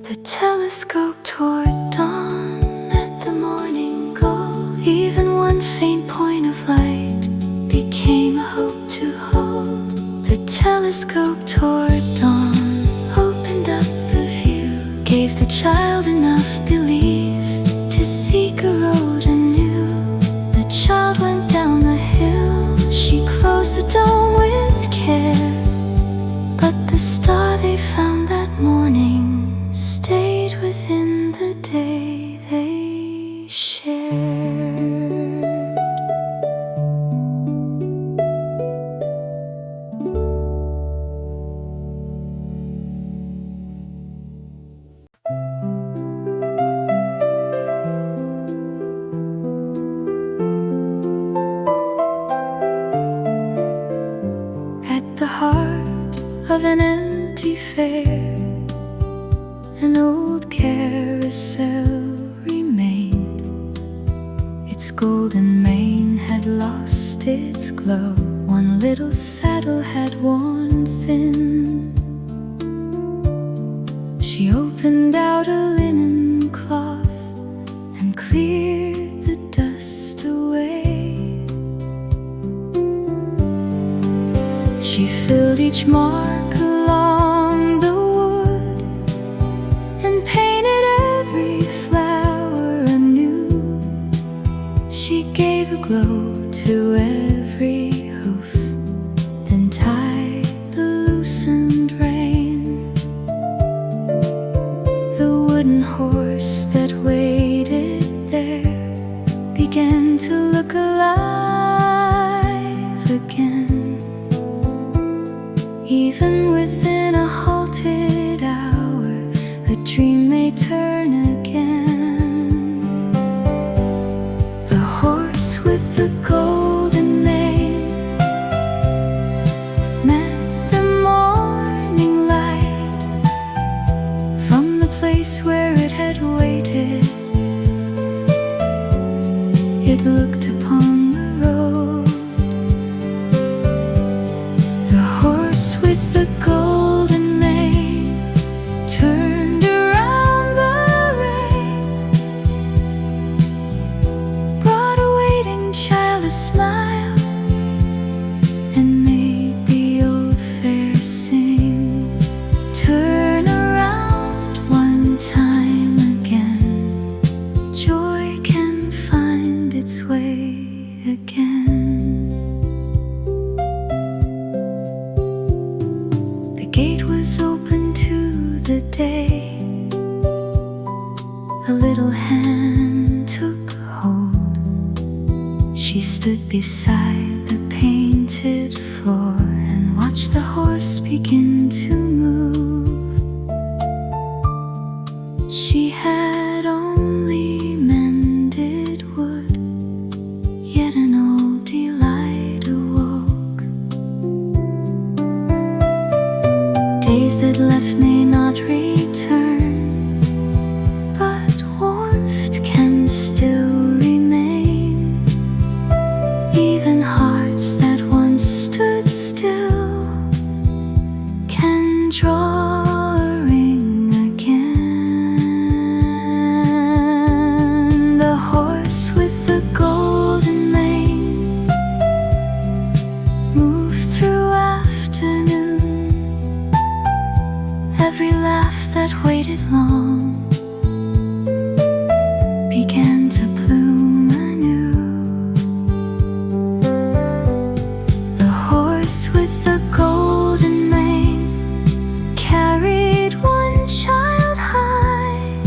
A: The telescope toward dawn at the morning glow. Even one faint point of light became a hope to hold. The telescope toward dawn opened up the view, gave the child enough belief to seek a road anew. The child went down the hill. She closed the dome with care, but the star they found that morning stayed within the day they shared. At the heart of an empty fair, an old carousel remained. Its golden mane had lost its glow. One little saddle had worn thin. She opened out a linen cloth and cleared the dust away. She filled each mark along the wood and painted every flower anew. She gave a glow to every hoof, then tied the loosened rein. The wooden horse that weighed Even within a halted hour, a dream may turn again. The horse with the golden mane met the morning light. From the place where it had waited, it looked upon the road. The horse with the golden mane turned around the rain, brought a waiting child a smile, and made the old fair sing. Turn around one time again, joy can find its way again. The gate was open to the day. A little hand took hold. She stood beside the painted floor and watched the horse begin to move. She had only mended wood, yet an old delight awoke. Days that left may not return, but warmth can still remain. Even hearts that once stood still can draw a ring again. The horse with the golden mane moved through afternoon. Every laugh that waited long began to bloom anew. The horse with the golden mane carried one child high,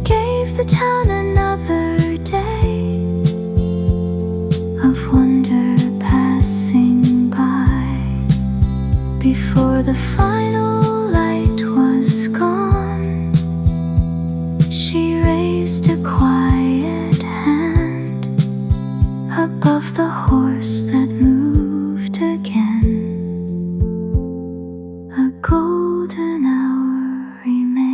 A: gave the town another day of wonder passing by. Before the final light was gone, she raised a quiet hand above the horse that moved again. A golden hour remained.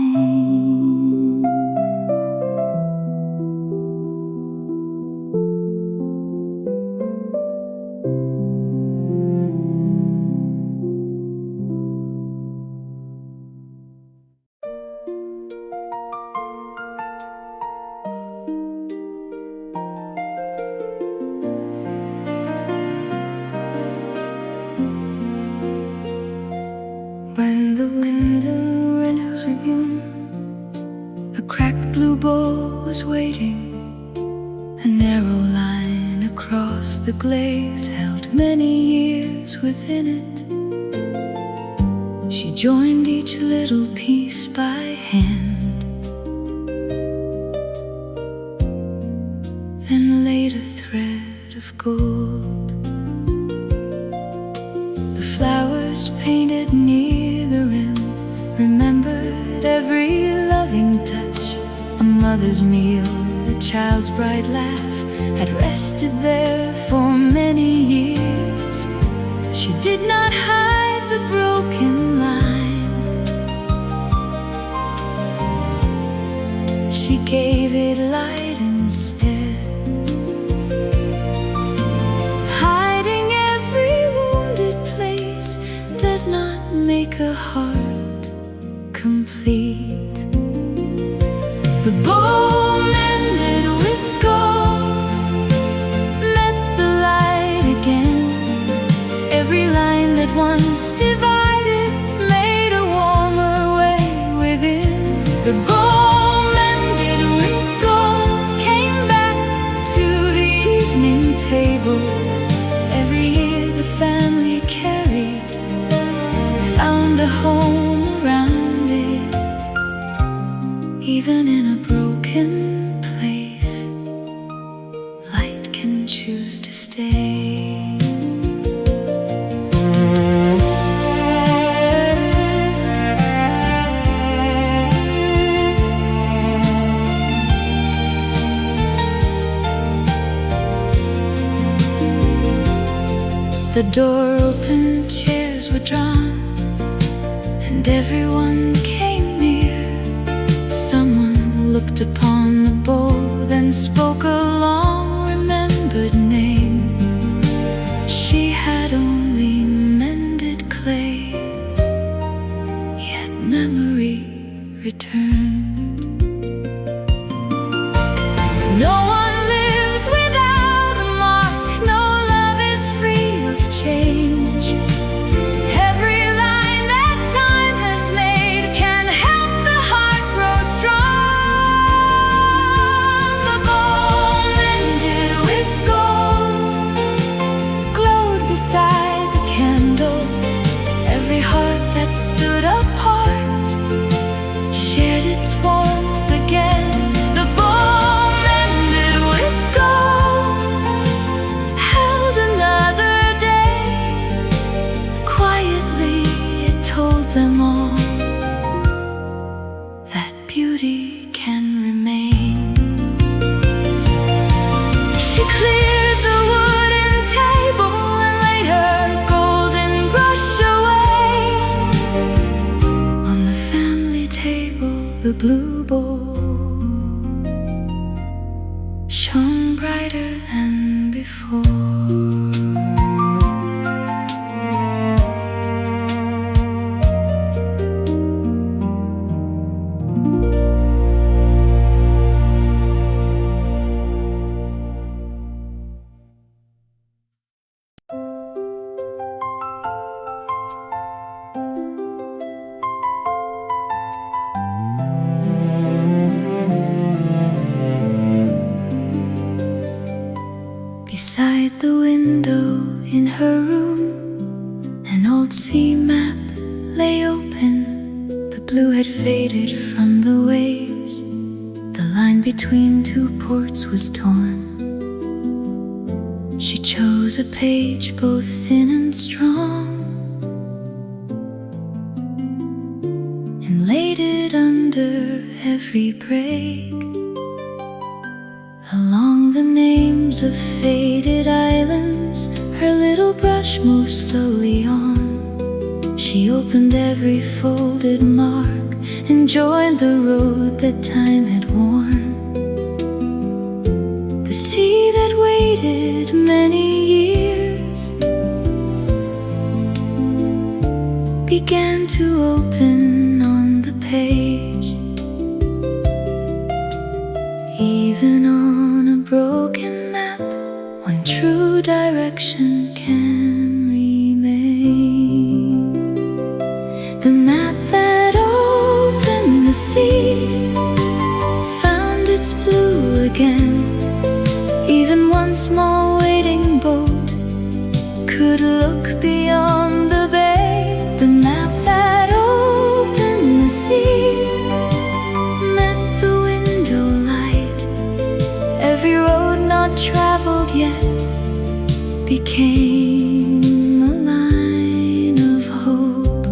A: When the window in her room, a cracked blue bowl was waiting. A narrow line across the glaze held many years within it. She joined each little piece by hand, then laid a thread of gold. The flowers painted near the rim remembered every loving touch. A mother's meal, a child's bright laugh had rested there for many years. She did not hide the broken line, she gave it light instead. Hiding every wounded place does not make a heart complete. The bowl mended with gold met the light again. Every line that once divided made a warmer way within. The bowl mended with gold came back to the evening table. Every year the family carried, found a home around it. Even in a broken place, light can choose to stay. The door opened, chairs were drawn, and everyone came near. Someone looked upon the bowl, then spoke a long remembered name. She had only mended clay, yet memory returned. No one lives without a mark, no love is free of change. Every line that time has made can help the heart grow strong. The bowl mended with gold glowed beside the candle. Every heart that stood apart shared its warmth again. The bowl mended with gold held another day. Quietly it told them all that beauty can remain. She cleared the wooden table and laid her golden brush away. On the family table, the blue bowl shone brighter than before. Beside the window in her room, an old sea map lay open. The blue had faded from the waves. The line between two ports was torn. She chose a page both thin and strong and laid it under every break. Along the names of faded islands, her little brush moved slowly on. She opened every folded mark and joined the road that time had worn. The sea that waited many years began to open on the page. Even on a broken map, one true direction can remain. The map that opened the sea found its blue again. Even one small waiting boat could look beyond the bay. The map that opened the sea met the window light. Every road not traveled yet became a line of hope.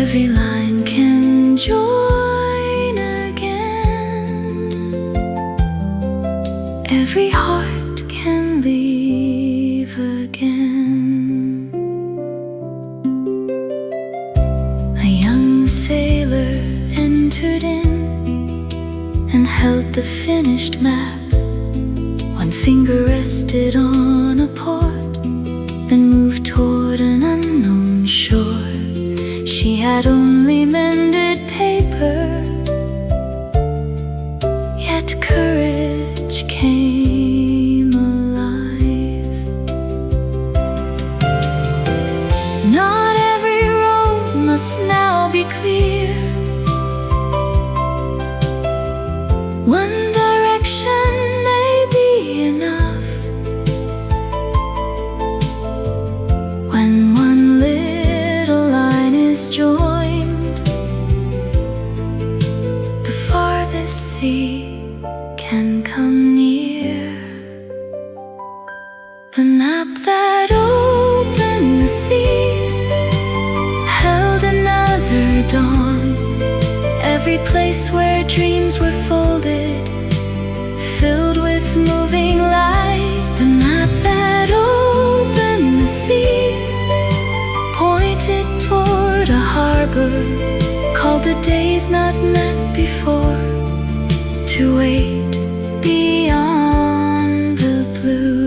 A: Every line can join again. Every heart can leave again. A young sailor entered in and held the finished map. One finger rested on a port, then moved toward an unknown shore. She had only mended paper, yet courage came alive. Not every road must now be clear. One direction may be enough. When one little line is joined, the farthest sea can come near. The map that opened the sea held another dawn. Every place where dreams were folded, filled with moving light. The map that harbor, called the days not met before, to wait beyond the blue.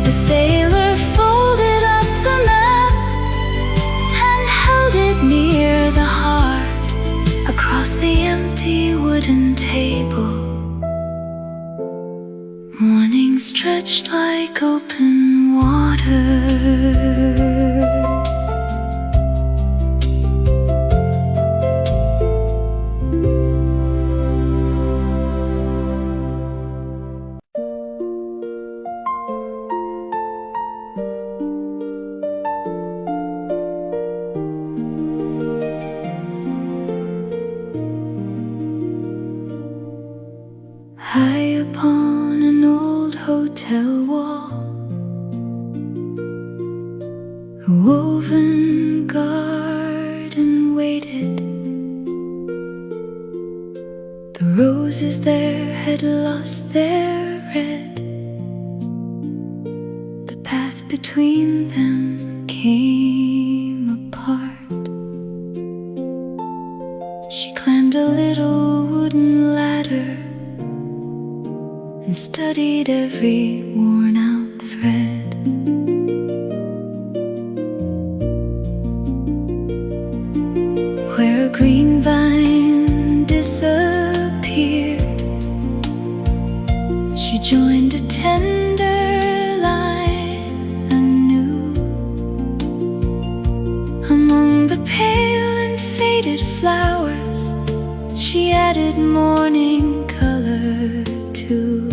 A: The sailor folded up the map and held it near the heart, across the empty wooden table. Morning stretched like open water. High upon an old hotel wall, a woven garden waited. The roses there had lost their red. The path between them came apart. She climbed a little wooden ladder and studied every worn-out thread. Where a green vine disappeared, she joined a tender line anew. Among the pale and faded flowers, she added morning color too.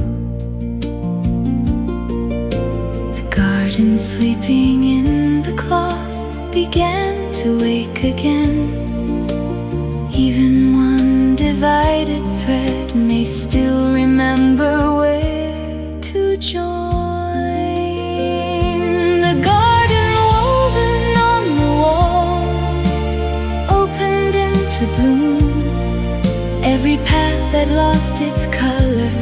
A: And sleeping in the cloth began to wake again. Even one divided thread may still remember where to join. The garden woven on the wall opened into bloom. Every path that lost its color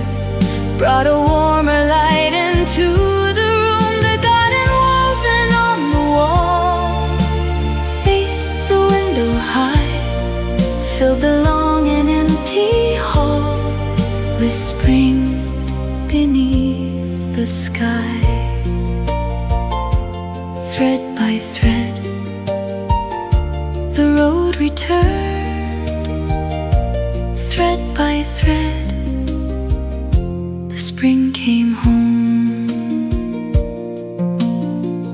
A: brought a warmer light into the room. The garden woven on the wall faced the window high, filled the long and empty hall with spring beneath the sky. Thread by thread, the road returned. Thread by thread, the spring came home.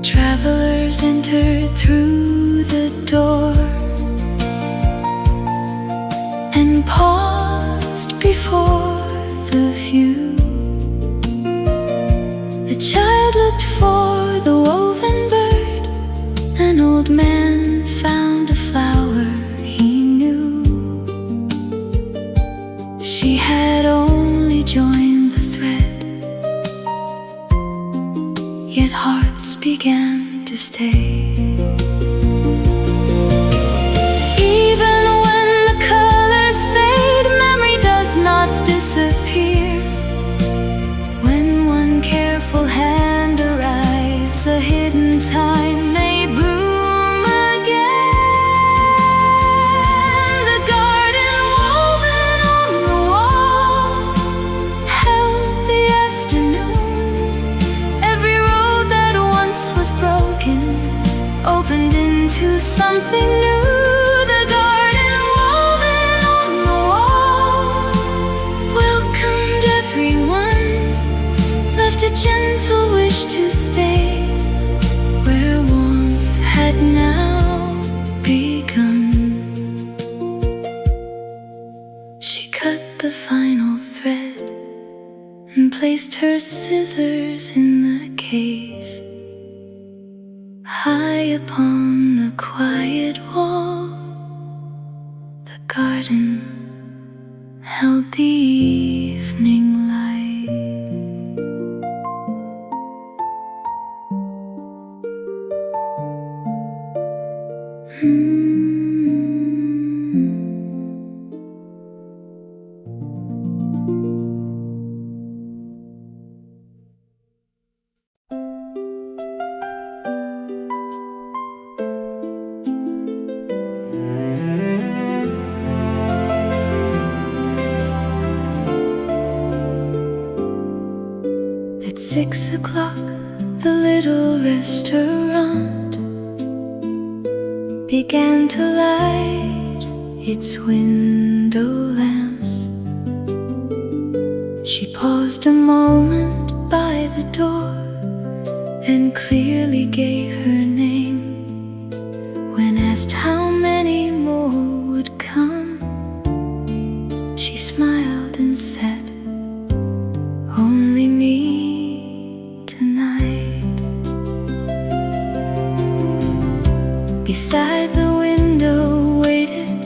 A: Travelers entered through the door and paused before the view. The child looked for the woven bird. An old man found a flower he knew. She had only joined the thread, yet hearts began to stay. Even when the colors fade, memory does not disappear. When one careful hand arrives, a hidden time may bloom again. The garden woven on the wall held the afternoon. Every road that once was broken opened into something new. The garden woven on the wall welcomed everyone, left a gentle wish to stay where warmth had now begun. She cut the final thread and placed her scissors in the case. High upon the quiet wall, the garden held the evening light. Mm-hmm. 6 o'clock, the little restaurant began to light its window lamps. She paused a moment by the door, then clearly gave her name. When asked how many more would come, she smiled and said, "Only me tonight." Beside the window waited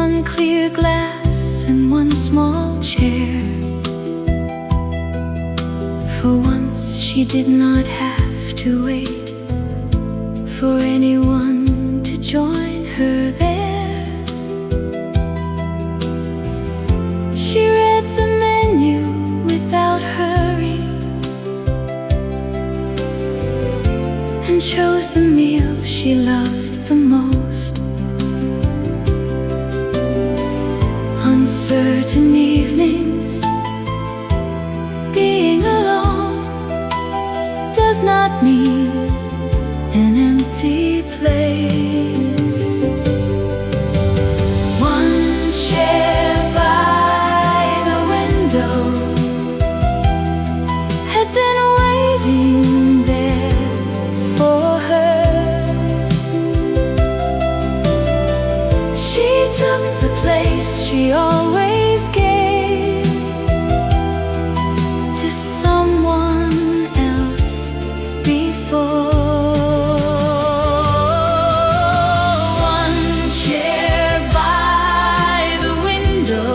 A: one clear glass and one small chair. For once she did not have to wait for anyone to join her there. She read the menu without hurry and chose the meal she loved the most. On certain evenings, being alone does not mean an empty place. One chair by the window had been waiting there for her. She took the place she always gave to someone else before. One chair by the window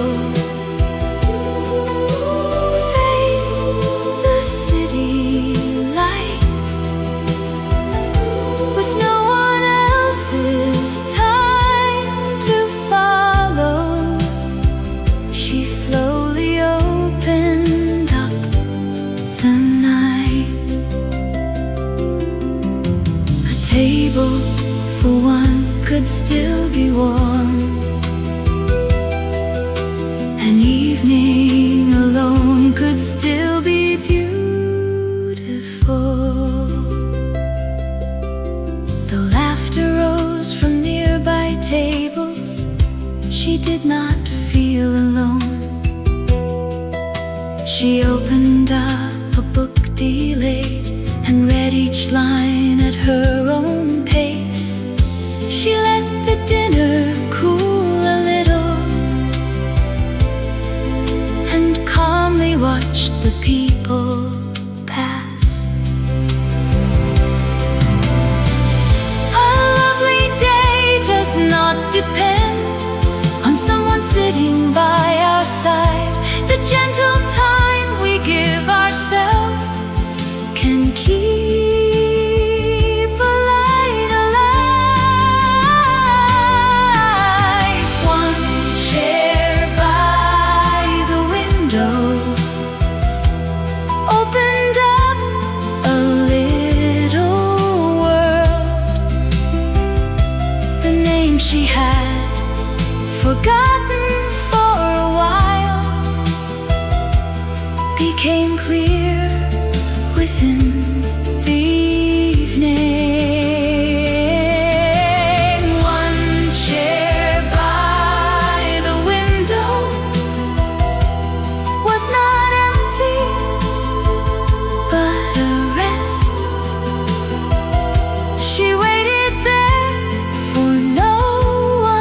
A: faced the city light, with no one else's time to follow. She slowly opened up the night. A table for one could still be warm. An evening alone could still be beautiful. The laughter rose from nearby tables. She did not feel alone. She opened up a book delayed and read each line at her own pace. She let the dinner cool a little and calmly watched the people pass. A lovely day does not depend on someone sitting by our side. The gentle time we give ourselves can keep a light alive. One chair by the window opened up a little world. The name she had forgotten for a while became clear within the evening. One chair by the window was not empty, but a rest. She waited there for no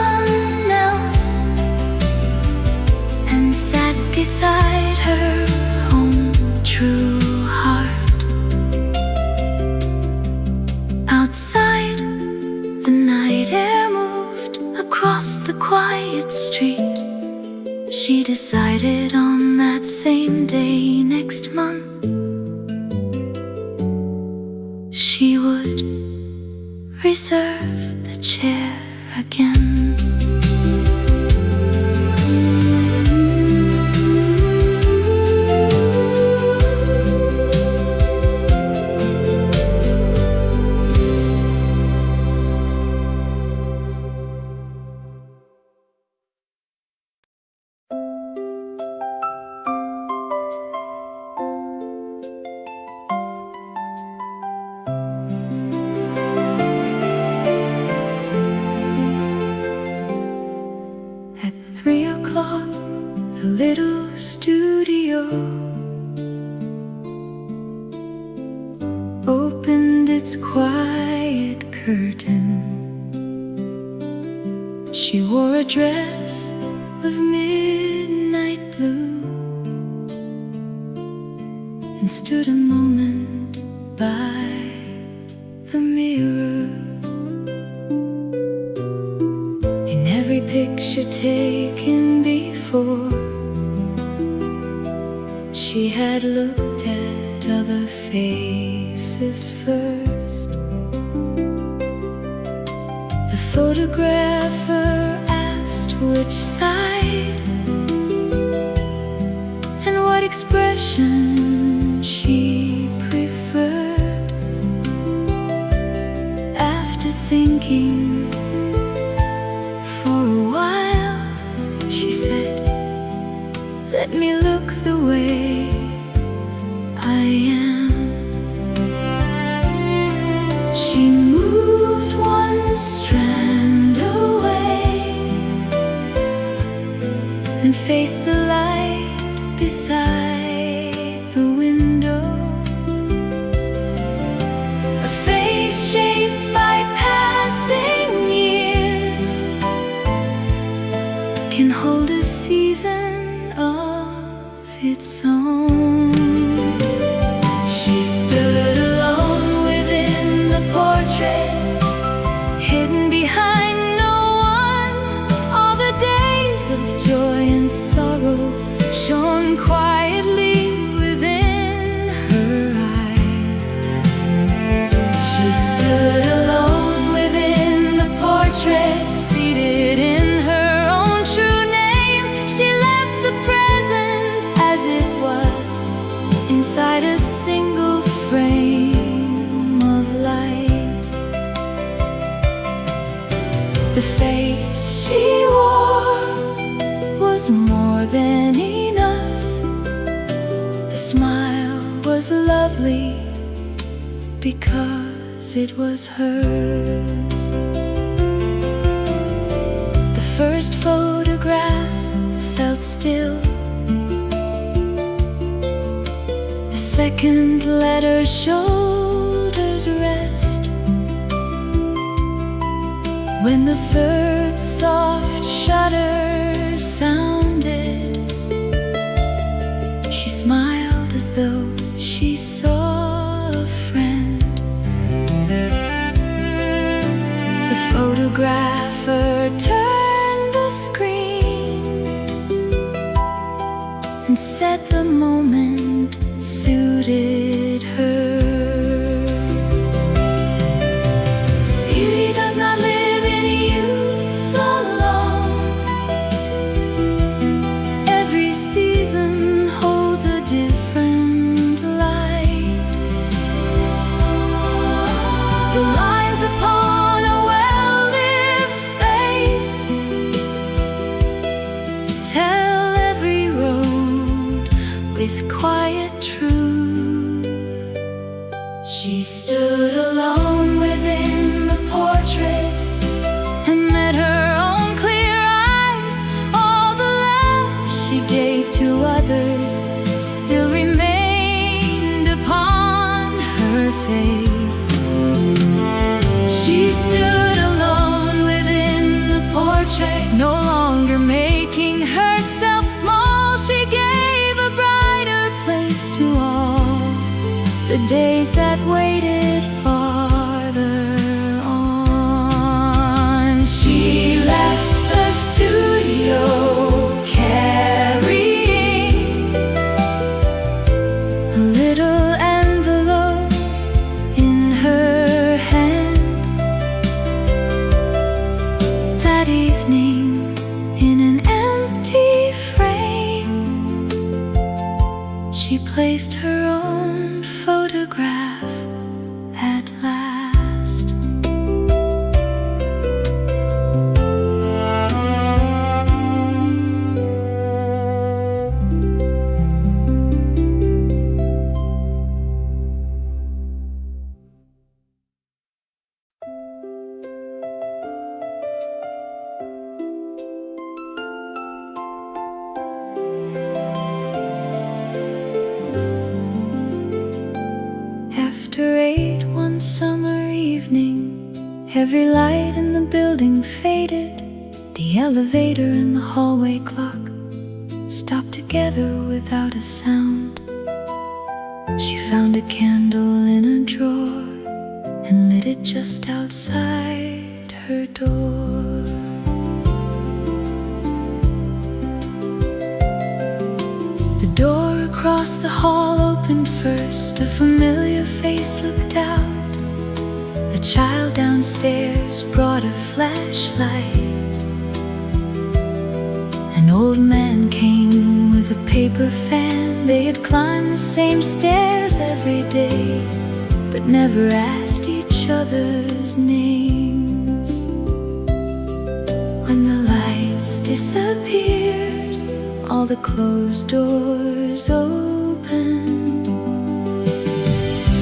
A: one else and sat beside her own true heart. Outside, the night air moved across the quiet street. She decided on that same day next month she would reserve the chair again. window, opened its quiet curtain. She wore a dress of midnight blue and stood a moment by the mirror. In every picture taken before, she had looked at other faces first. The photographer asked which side and what expression she preferred. After thinking for a while, she said, "Let me look the way I am." She moved one strand away and faced the light beside the window. A face shaped by passing years can hold a season of its own. She stood alone within the portrait, hidden behind no one. All the days of joy and sorrow shone quietly within her eyes. She stood alone within the portrait, seated in her own true name. She left the present as it was, inside a single frame of light. The face she wore was more than enough. The smile was lovely because it was hers. The first photograph felt still. The second let her shoulders rest. When the third soft shudder sounded, she smiled as though she saw a friend. The photographer turned the screen and said the moment suited her. Beauty does not live in youth alone. Every season holds a different light. The lines upon a well-lived face tell every road with quiet truth. She stood alone within the portrait and met her own clear eyes. All the love she gave to others still remained upon her face. She stood alone within the portrait, no longer making herself small. She gave a brighter place to all the days that waited farther on. She left the studio carrying a little envelope in her hand. That evening, in an empty frame, she placed her own photograph at last. Every light in the building faded. The elevator and the hallway clock stopped together without a sound. She found a candle in a drawer and lit it just outside her door. The door across the hall opened first. A familiar face looked out. A child downstairs brought a flashlight. An old man came with a paper fan. They had climbed the same stairs every day, but never asked each other's names. When the lights disappeared, all the closed doors opened.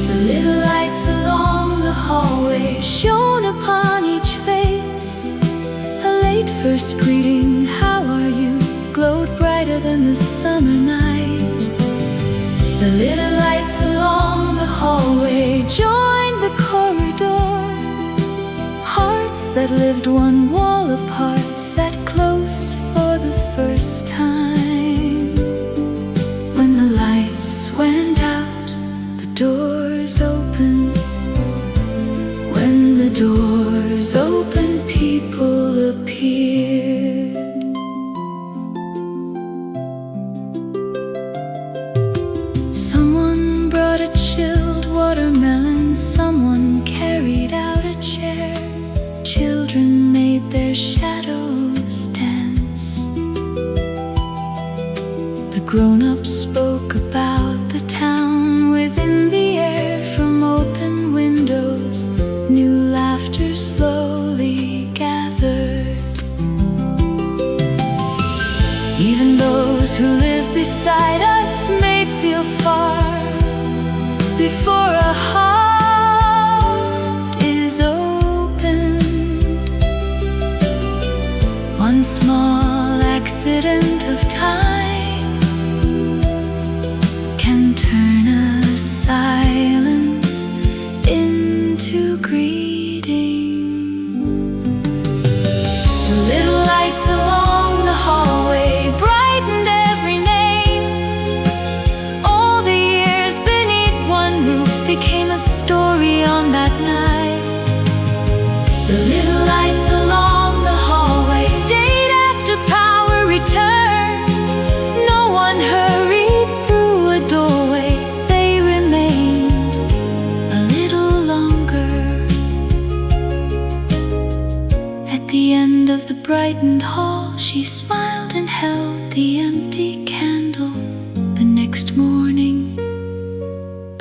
A: The little lights along the hallway shone upon each face. A late first greeting, "How are you?" glowed brighter than the summer night. The little lights along the hallway joined the corridor. Hearts that lived one wall apart sat close for the first time. When the lights went out, the doors opened. When the doors opened, people appeared. Someone brought a chilled watermelon. Someone carried out a chair. Children made their shadows dance. The grown-ups spoke about the town within the air. From open windows, new laughter slowly gathered. Even those who live beside us may feel far before a heart is opened. One small accident of time can turn a silence into greeting. The little lights along the hallway brightened every name. All the years beneath one roof became a story on that night. The little lights along the hallway stayed after power returned. No one hurried through a doorway. They remained a little longer. At the end of the brightened hall, she smiled and held the empty candle. The next morning,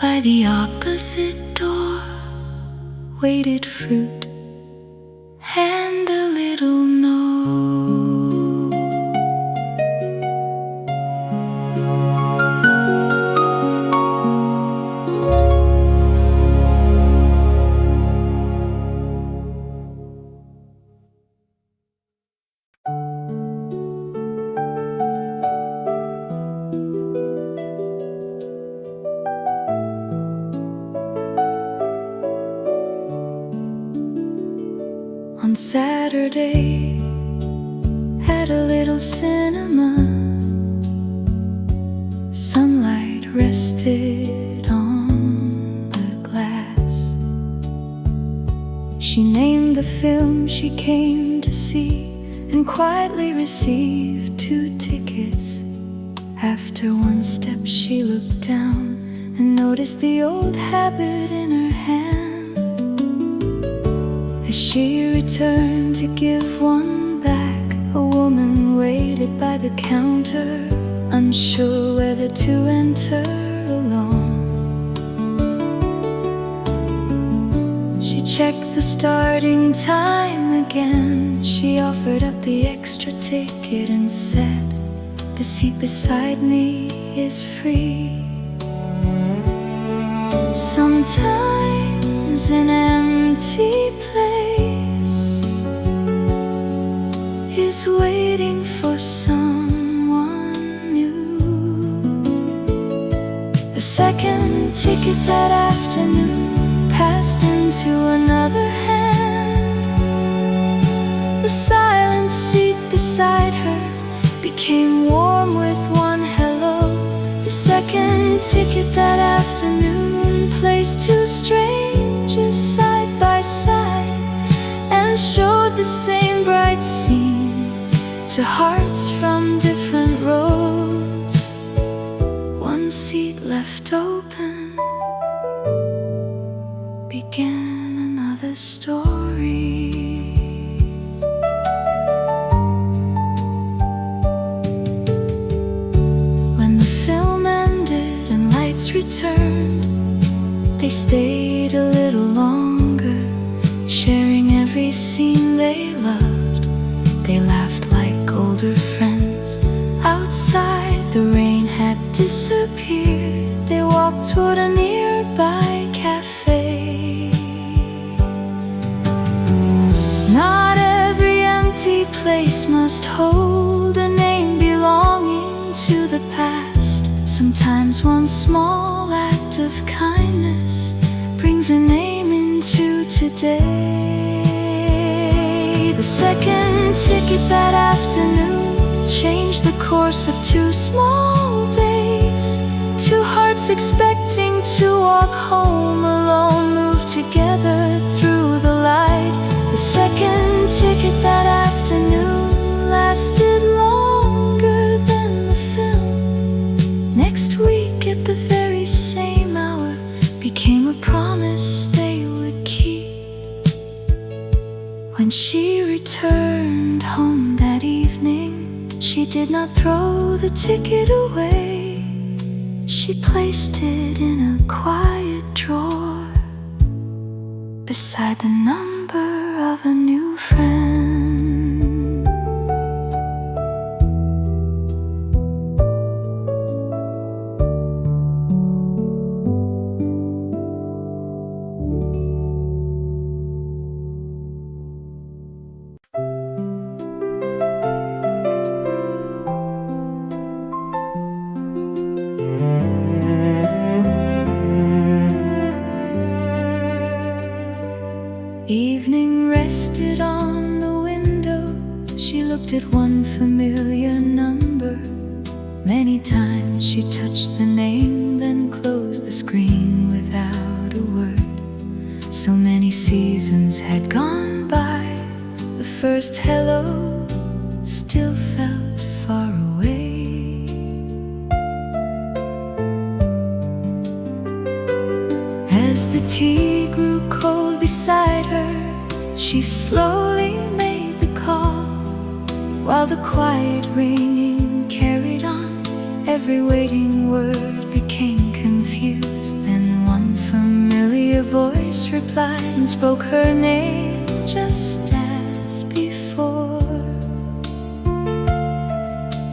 A: by the opposite door, waited fruit and a little note. On Saturday, at a little cinema, sunlight rested on the glass. She named the film she came to see and quietly received 2 tickets. After one step she looked down and noticed the old habit in her hand. As she returned to give one back, a woman waited by the counter, unsure whether to enter alone. She checked the starting time again. She offered up the extra ticket and said, "The seat beside me is free." Sometimes an empty place is waiting for someone new. The second ticket that afternoon passed into another hand. The silent seat beside her became warm with one hello. The second ticket that afternoon placed two strangers side by side and showed the same bright scene to hearts from different roads. One seat left open began another story. When the film ended and lights returned, they stayed a little longer, sharing every scene they loved. They laughed like older friends. Outside, the rain had disappeared. They walked toward a nearby cafe. Not every empty place must hold a name belonging to the past. Sometimes one small act of kindness brings a name into today. The second ticket that afternoon changed the course of two small days. Two hearts expecting to walk home alone moved together through the light. The second ticket that afternoon lasted longer than the film. Next week at the very same hour became a promise they would keep. When she returned home that evening, she did not throw the ticket away. She placed it in a quiet drawer beside the number of a new friend. Evening rested on the window. She looked at one familiar number. Many times she touched the name, then closed the screen without a word. So many seasons had gone by. The first hello still felt far away. As the tea grew cold beside her, she slowly made the call, while the quiet ringing carried on. Every waiting word became confused. Then one familiar voice replied and spoke her name just as before.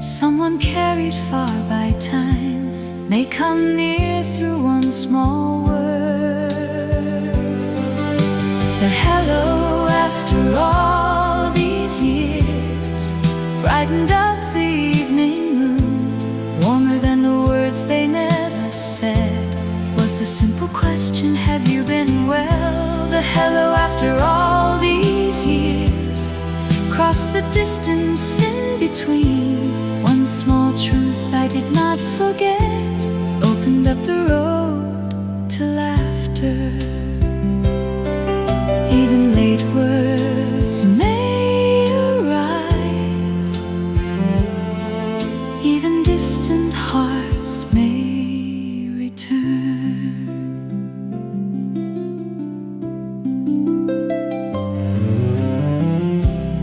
A: Someone carried far by time may come near through one small word. The hello after all these years brightened up the evening room. Warmer than the words they never said was the simple question, have you been well? The hello after all these years crossed the distance in between. One small truth I did not forget opened up the road to laughter. Even late words may arrive, even distant hearts may return.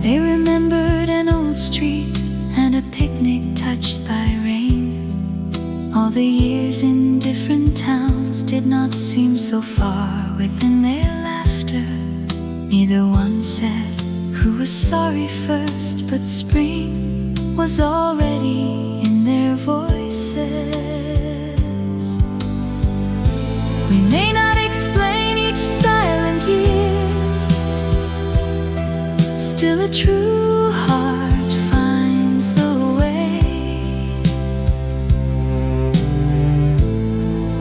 A: They remembered an old street and a picnic touched by rain. All the years in different towns did not seem so far within their laughter. Neither one said who was sorry first, but spring was already in their voices. We may not explain each silent year, still a true heart finds the way.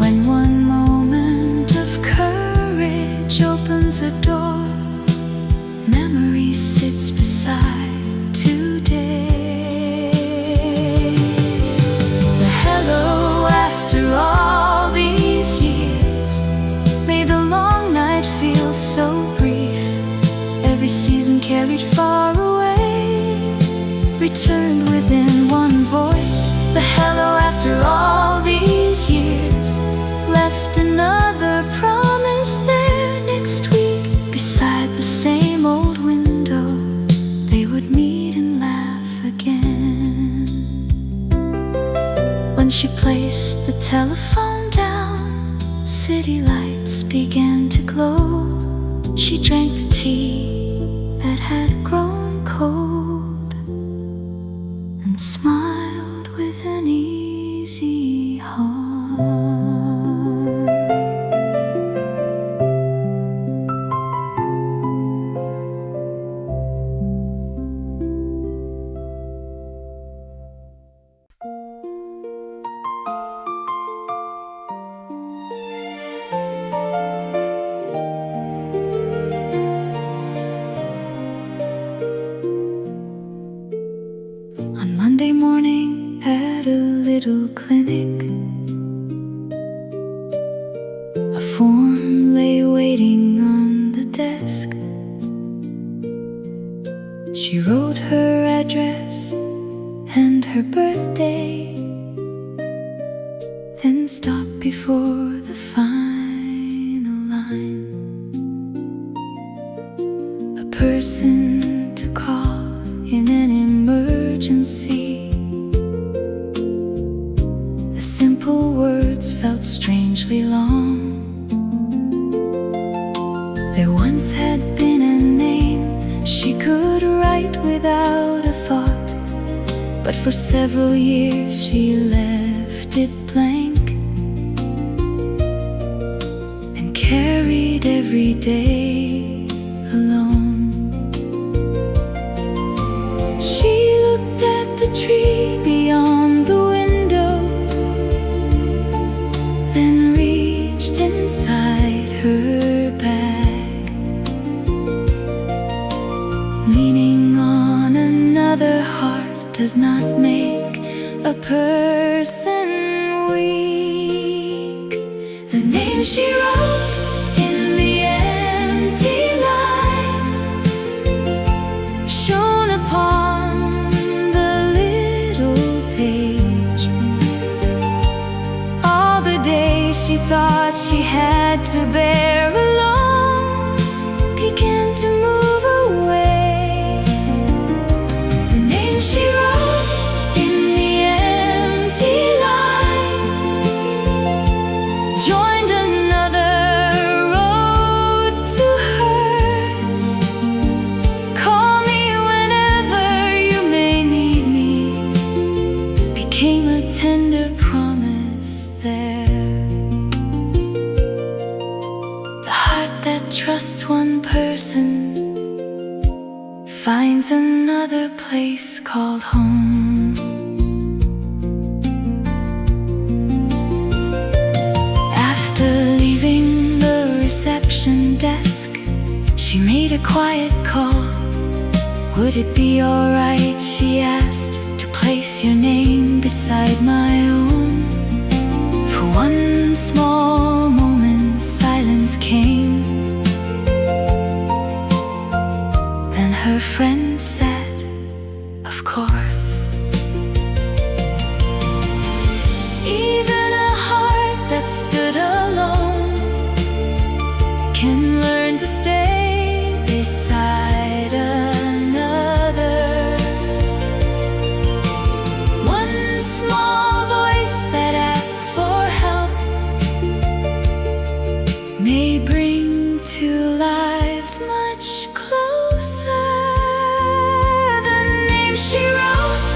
A: When one moment of courage opens a door, memory sits beside. returned within one voice. The hello after all these years left another promise there. Next week, beside the same old window, they would meet and laugh again. When she placed the telephone down, city lights began to glow. She drank the tea that had grown cold and smiled with an easy heart. On Monday morning at a little clinic, a form lay waiting on the desk. She wrote her address and her birthday, then stopped before the final line. A person to call in an emergency. The simple words felt strangely long. There once had been a name she could write without a thought, but for several years she left it blank and carried every day alone. She looked at the tree beyond the window, then reached inside her bag. Leaning on another heart does not make a person weak. The name she wrote in the empty line shone upon the little page. All the days she thought she had to bear alone began to move away. The name she wrote in the empty line joined another road to hers. Call me whenever you may need me became a tender promise there. The heart that trusts one person finds another place called home. After leaving the reception desk, she made a quiet call. Would it be alright, she asked, to place your name beside my own? For one small moment silence came. Then her friend said, of course. Even a heart that stood alone can learn to stay beside another. One small voice that asks for help may bring two lives much closer. The name she wrote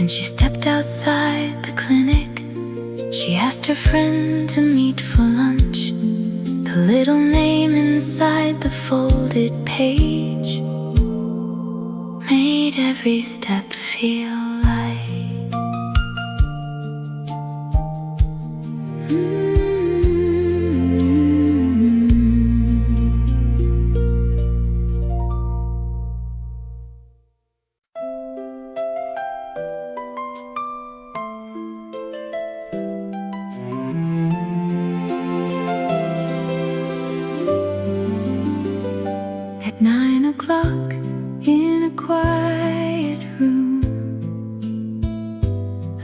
A: she stepped outside the clinic, she asked her friend to meet for lunch. The little name inside the folded page made every step feel light. At 9 o'clock in a quiet room,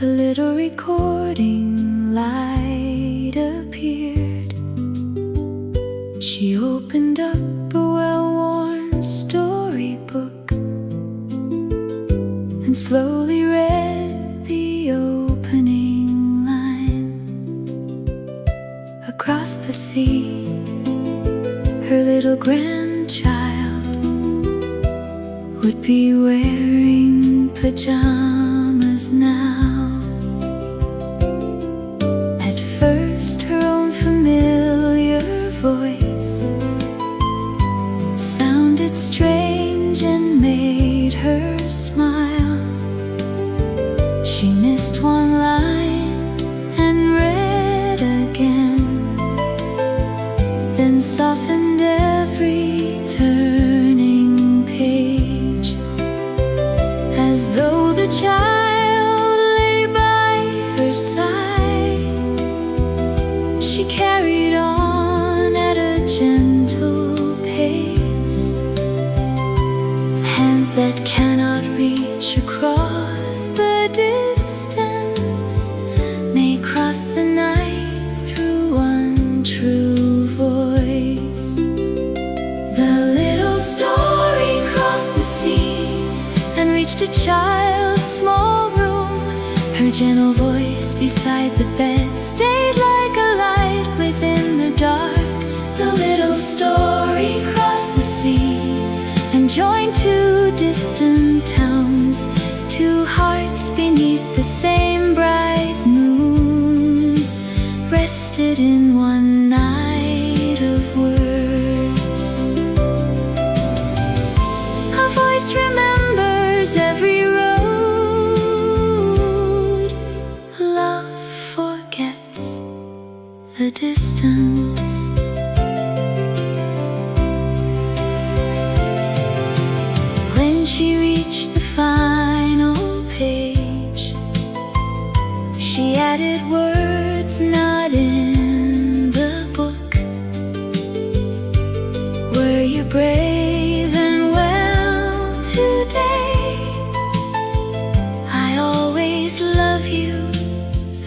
A: a little recording light appeared. She opened up a well-worn storybook and slowly read the opening line. Across the sea, her little grandchild would be wearing pajamas now. At first, her own familiar voice sounded strange and made her smile. She missed one line and read again, then softened every turning page, as though the child lay by her side. She carried on at a gentle pace, hands that cannot reach across the distance may cross the night through one true voice. The little story crossed the sea and reached a child's small room. Her gentle voice beside the bed stayed like a light within the dark. The little story crossed the sea and joined two distant towns, two hearts beneath the same bright moon, rested in one night of words. A voice remembers every road. Love forgets the distance. When she reached the final page, she added words not in the book. Were you brave and well today? I always love you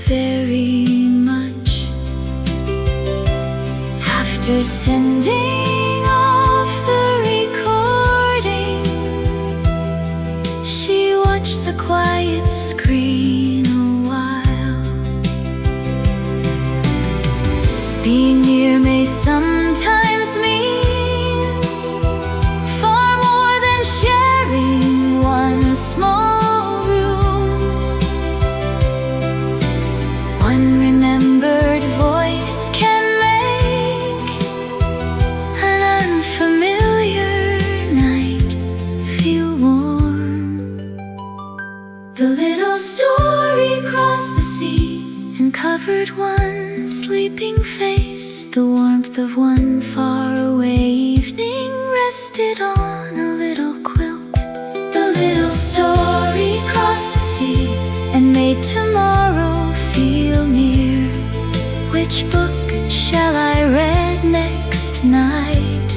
A: very much. After sending off the recording, she watched the quiet screen a while. Being near may sometimes mean far more than sharing one small room. One remembered voice can make an unfamiliar night feel warm. The little story crossed the sea and covered one sleeping face. The warmth of one faraway evening rested on a little quilt. The little story crossed the sea and made tomorrow feel near. Which book shall I read next night?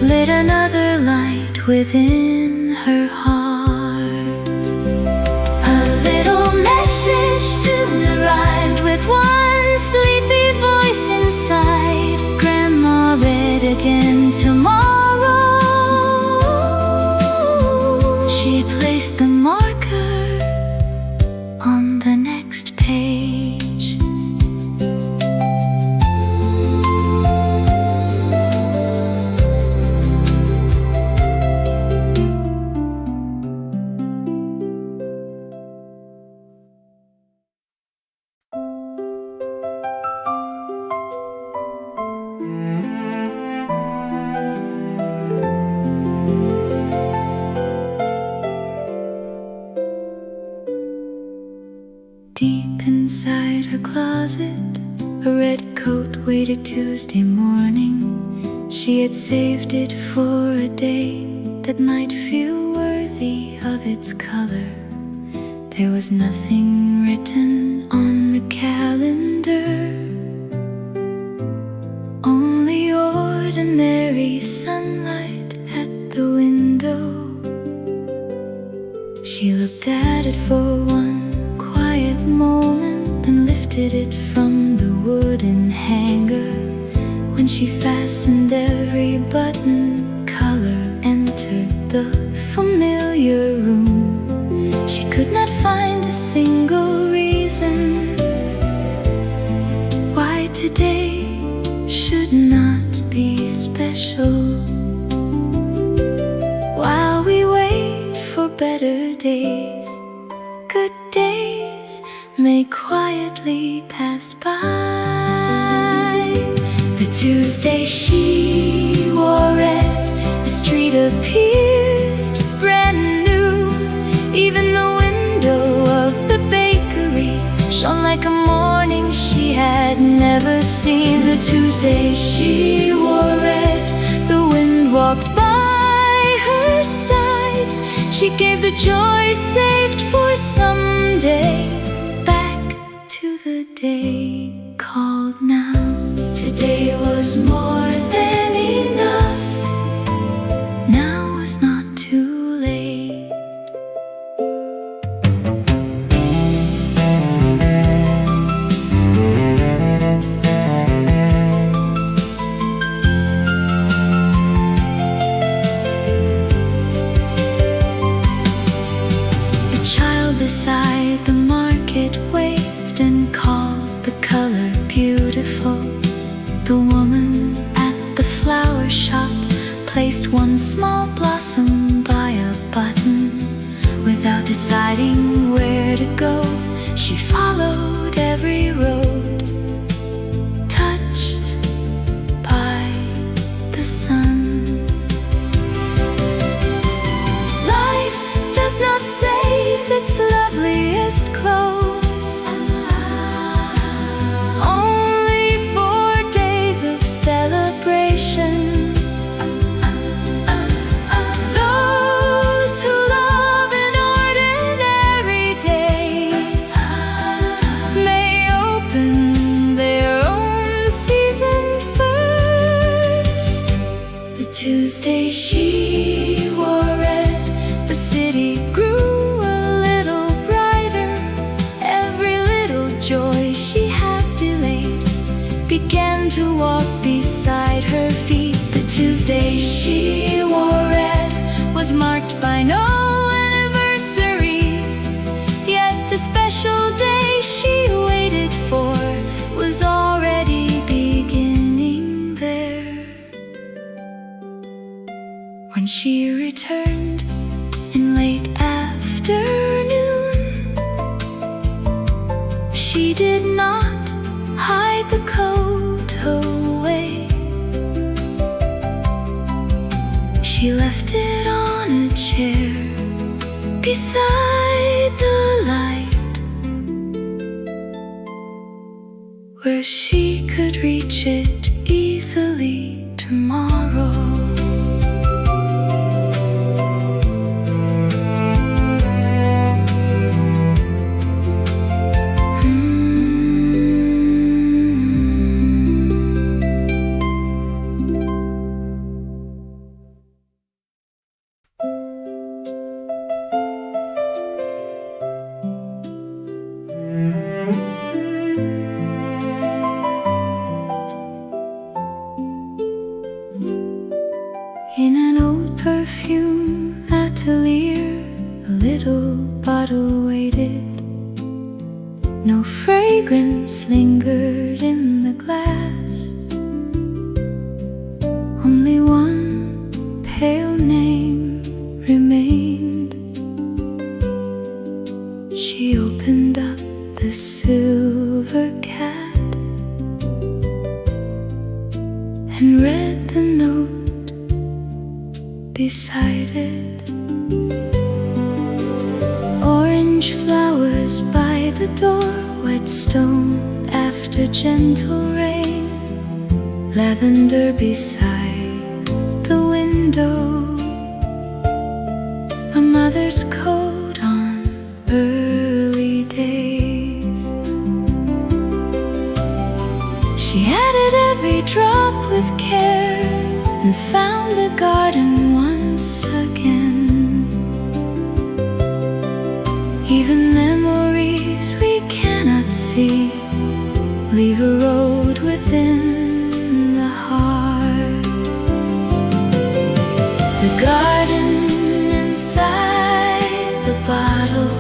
A: Lit another light within her heart. A little message soon arrived with one sleepy voice inside. Grandma read again tomorrow. She placed the marker on the next page. Deep inside her closet, a red coat waited Tuesday morning. She had saved it for a day that might feel worthy of its color. There was nothing written on the calendar, only ordinary sunlight at the window. She looked at it for one quiet moment, then lifted it from the wooden hanger. When she fastened every button, color entered the familiar room. She could not find a single reason why today should not be special. While we wait for better days, good days may quietly pass by. The Tuesday she wore red, the street appeared brand new. Even the window of the bakery shone like a morning she had never seen. The Tuesday she wore red, the wind walked by her side. She gave the joy saved for someday back to the day called now. Today was more than enough. Now was not too late. A child beside the market waved and called the color beautiful. The woman at the flower shop placed one small blossom by a button. Without deciding where to go, she followed every road, touched by the sun. Life does not save its loveliest clothes, celebration. Those who love an ordinary day may open their own season first. The Tuesday she wore red, the city grew a little brighter. Every little joy she had delayed began to walk beside her feet. The Tuesday she wore red was marked by no anniversary, yet the special day she waited for was already beginning there. When she returned in late afternoon, she did not hide the coat away. She left it on a chair beside the light, where she could reach it easily tomorrow. In an old perfume atelier, a little bottle waited. No fragrance lingered in the glass, only one pale name remained. She opened up the silver cat and read the note beside it. Orange Orange flowers by the door, wet stone after gentle rain, lavender beside the window, a mother's coat on early days. She added every drop with care and found the garden once again. Even memories we cannot see leave a road within the heart. The garden inside the bottle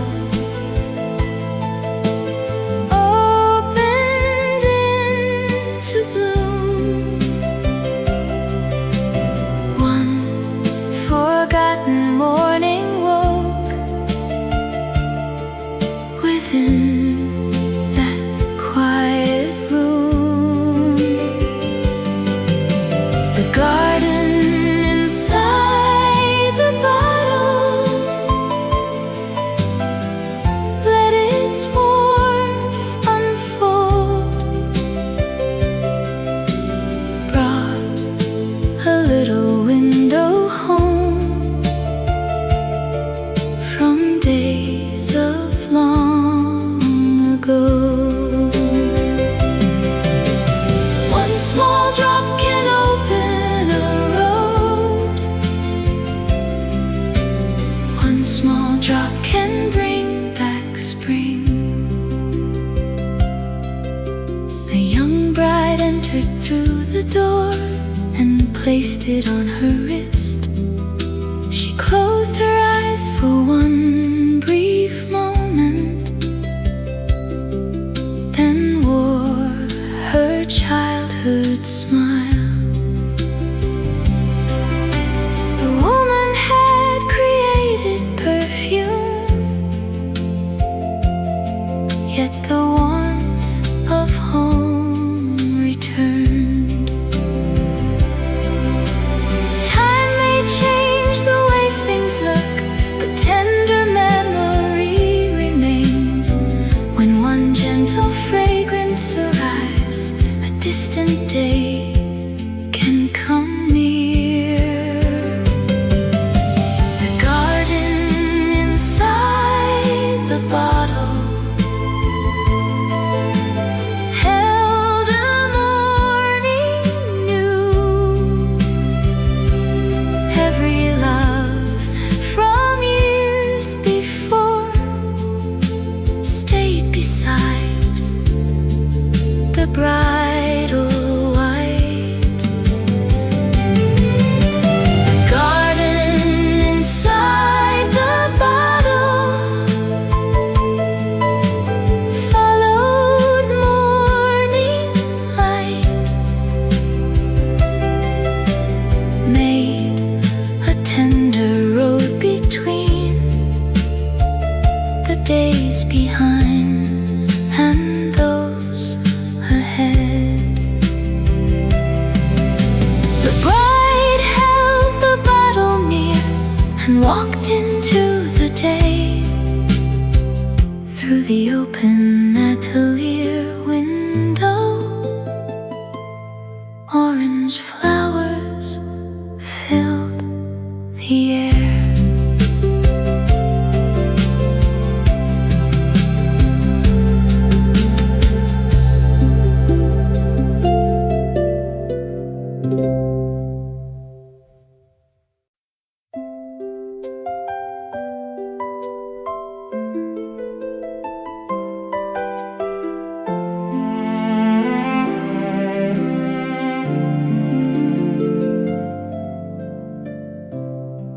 A: opened into bloom. One forgotten morning woke within that quiet room. The garden inside the bottle let its warmth unfold, brought a little window home from days of long ago. One small drop can open a road. One small drop can bring back spring. A young bride entered through the door and placed it on her wrist. She closed her eyes for one brief moment, then wore her childhood smile. The woman had created perfume, yet the warmth of home returned. Time may change the way things look, but tender memory remains. When one gentle fragrance arrives, a distant day can come near. The garden inside the bottle held a morning new. Every love from years before stayed beside the bridal white. The garden inside the bottle followed morning light, made a tender road between the days behind and those ahead. The bride held the bottle near and walked into the day through the open atelier window. Orange flowers filled the air.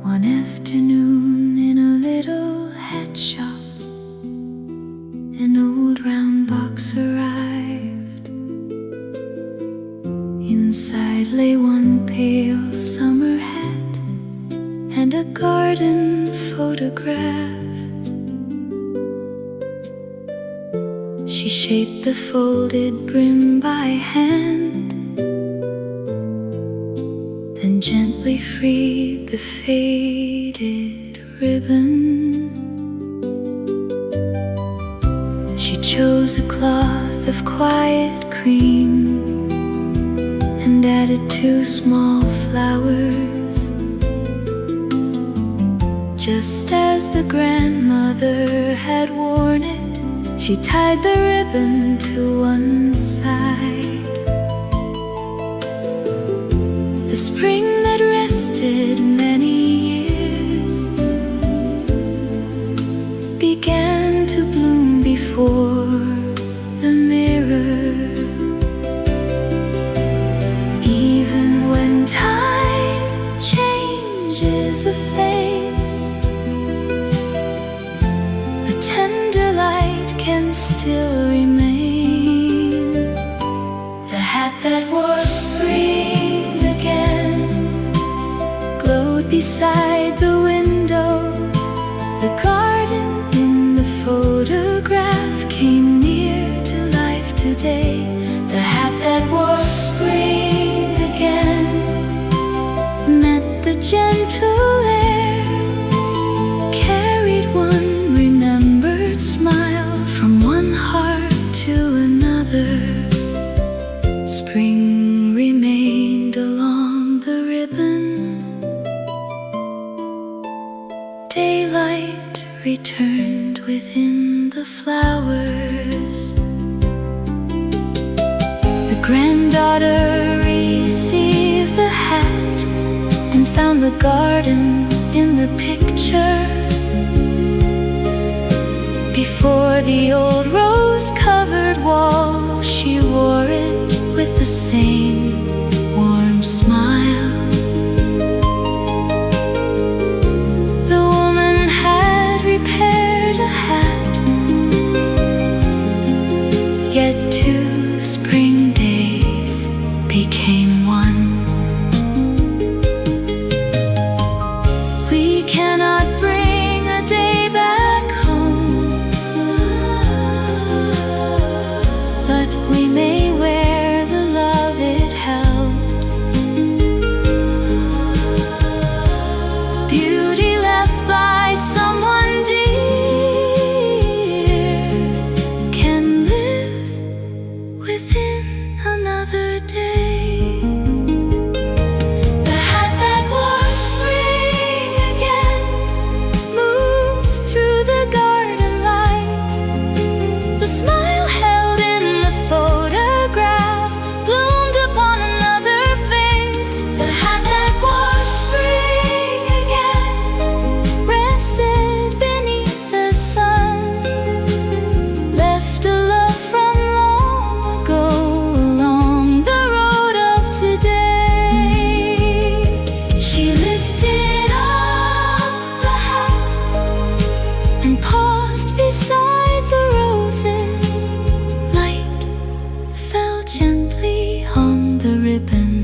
A: One afternoon in a little hat shop, an old round box arrived. Inside lay one pale summer hat and a garden photograph. She shaped the folded brim by hand, then gently freed the faded ribbon. chose a cloth of quiet cream and added 2 small flowers. Just as the grandmother had worn it, she tied the ribbon to one side. The spring that rested many years began to bloom before the mirror. Even when time changes the face, a tender light can still remain. The hat that was spring again glowed beside the window. The garden in the photograph came near to life today. The hat that was spring again met the gentle air, carried one remembered smile from one heart to another. Spring remained along the ribbon. Daylight returned within the flowers. The granddaughter received the hat and found the garden in the picture. Before the old rose-covered wall, she wore it with the same warm smile. The woman had repaired a hat, yet 2 spring days became one. We cannot bring a day back home, but we may wear the love it held. Beauty left by someone dear can live within another day. The hat that was spring again moved through the garden light. The smile held in the photograph bloomed upon another face. The hat that was spring again rested beneath the sun, left a love from long ago along the road of today. She lifted up the hat and paused beside the roses. Light fell gently on the ribbon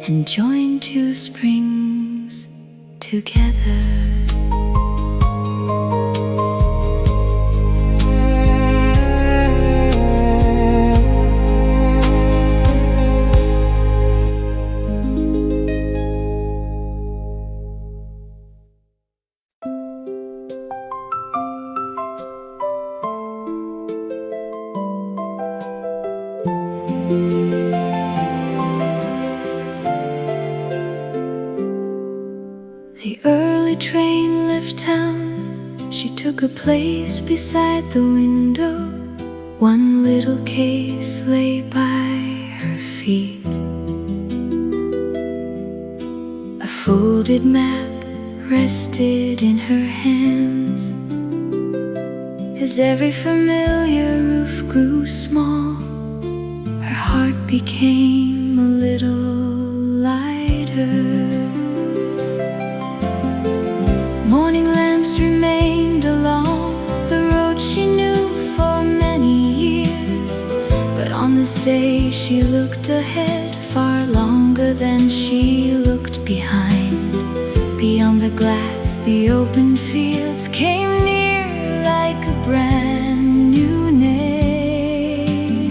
A: and joined 2 springs together. The early train left town. She took a place beside the window. One little case lay by her feet. A folded map rested in her hands. As every familiar roof grew small, her heart became a little lighter. Morning lamps remained along the road she knew for many years. But on this day she looked ahead far longer than she looked behind. Beyond the glass, the open fields came near like a brand new name.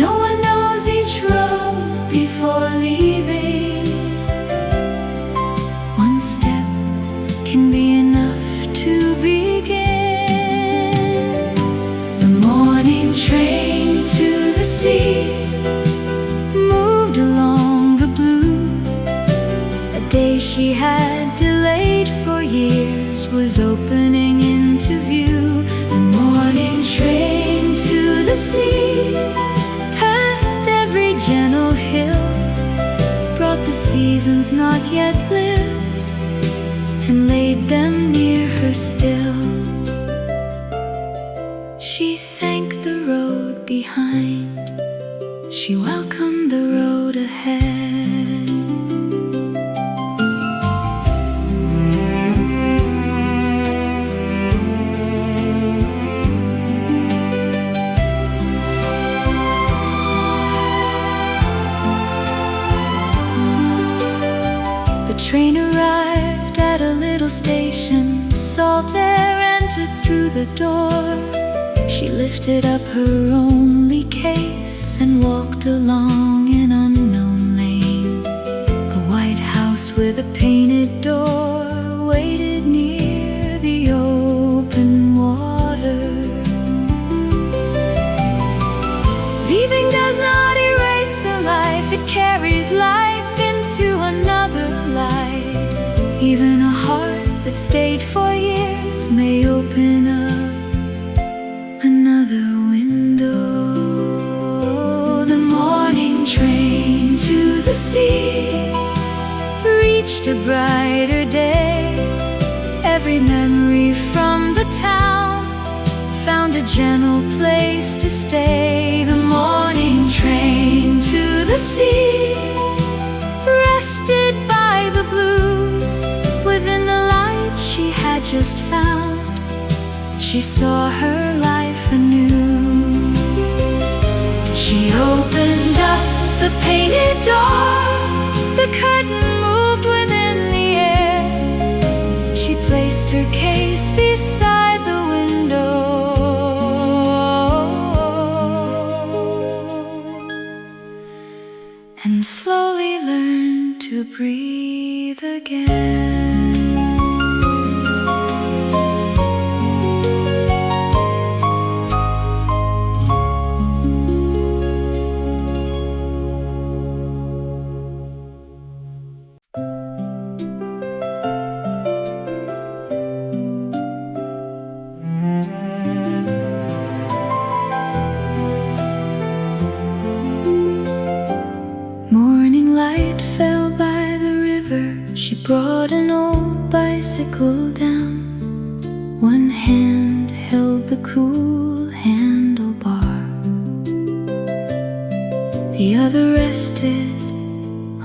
A: No one knows each road before leaving. One step can be enough to be day she had delayed for years was opening into view. The morning train to the sea, past every gentle hill, brought the seasons not yet lived and laid them near her still. She thanked the road behind, she welcomed the road ahead. The train arrived at a little station. Salt air entered through the door. She lifted up her only case and walked along an unknown lane. A white house with a painted door waited near the open water. Leaving does not erase a life, it carries life into another light. Even a heart that stayed for years may open up another window. The morning train to the sea reached a brighter day. Every memory from the town found a gentle place to stay. The morning train to the sea rested by the blue. Within the light she had just found, she saw her life anew. She opened up the painted door, the curtain moved within the air. She placed her case beside the window and slowly learned to breathe again. Morning light fell by the river. She brought an old bicycle down. One hand held the cool handlebar, the other rested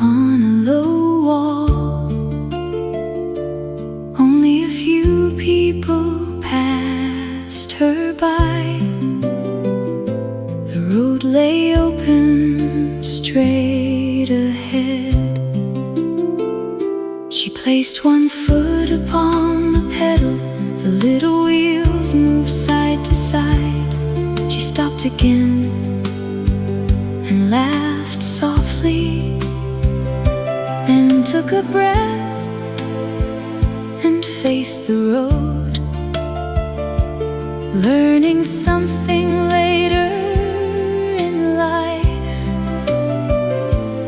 A: on a low wall. Only a few people passed her by. The road lay open straight ahead. She placed one foot upon the pedal. The little wheels moved side to side. She stopped again and laughed softly, then took a breath and faced the road. Learning something later in life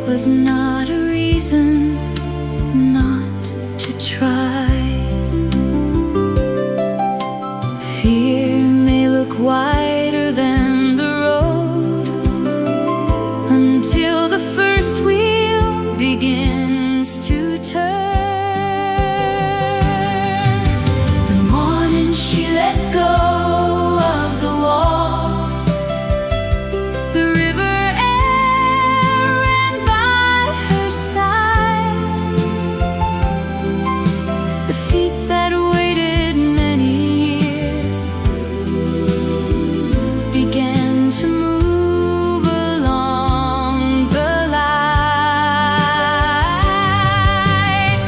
A: was not a reason not to try. Fear may look wider than the road until the first wheel begins to turn. The morning she let go of the wall, the river air ran by her side. The feet that waited many years began to move along the light.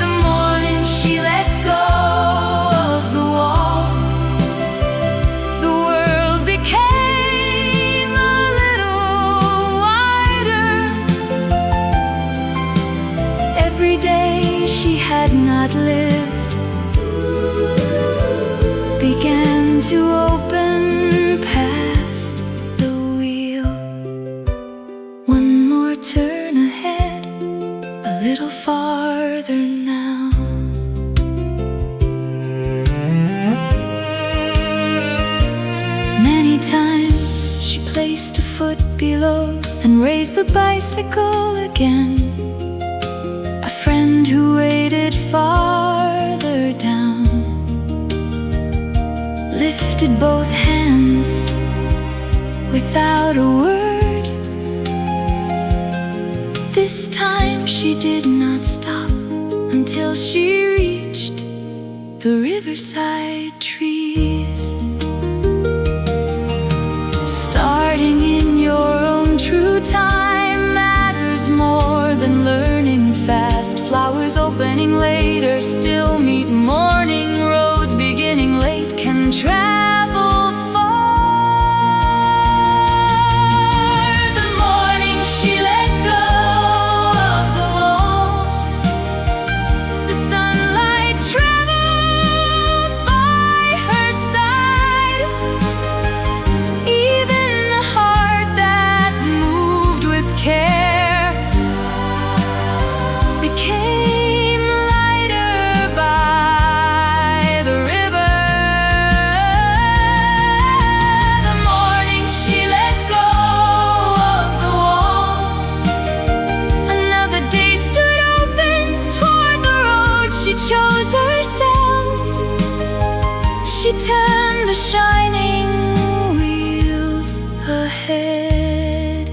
A: The morning she let go of the wall, the world became a little wider. Every day she had not lived began to open past the wheel. One more turn ahead, a little farther below and raised the bicycle again. A friend who waited farther down lifted both hands without a word. This time she did not stop until she reached the riverside trees. Starting in your own true time matters more than learning fast. Flowers opening later still meet morning. Roads beginning late can travel far. The morning she let go of the wall, the sunlight traveled by her side. Even the heart that moved with care became lighter by the river. The morning she let go of the wall, another day stood open toward the road she chose herself. She turned the shining wheels ahead.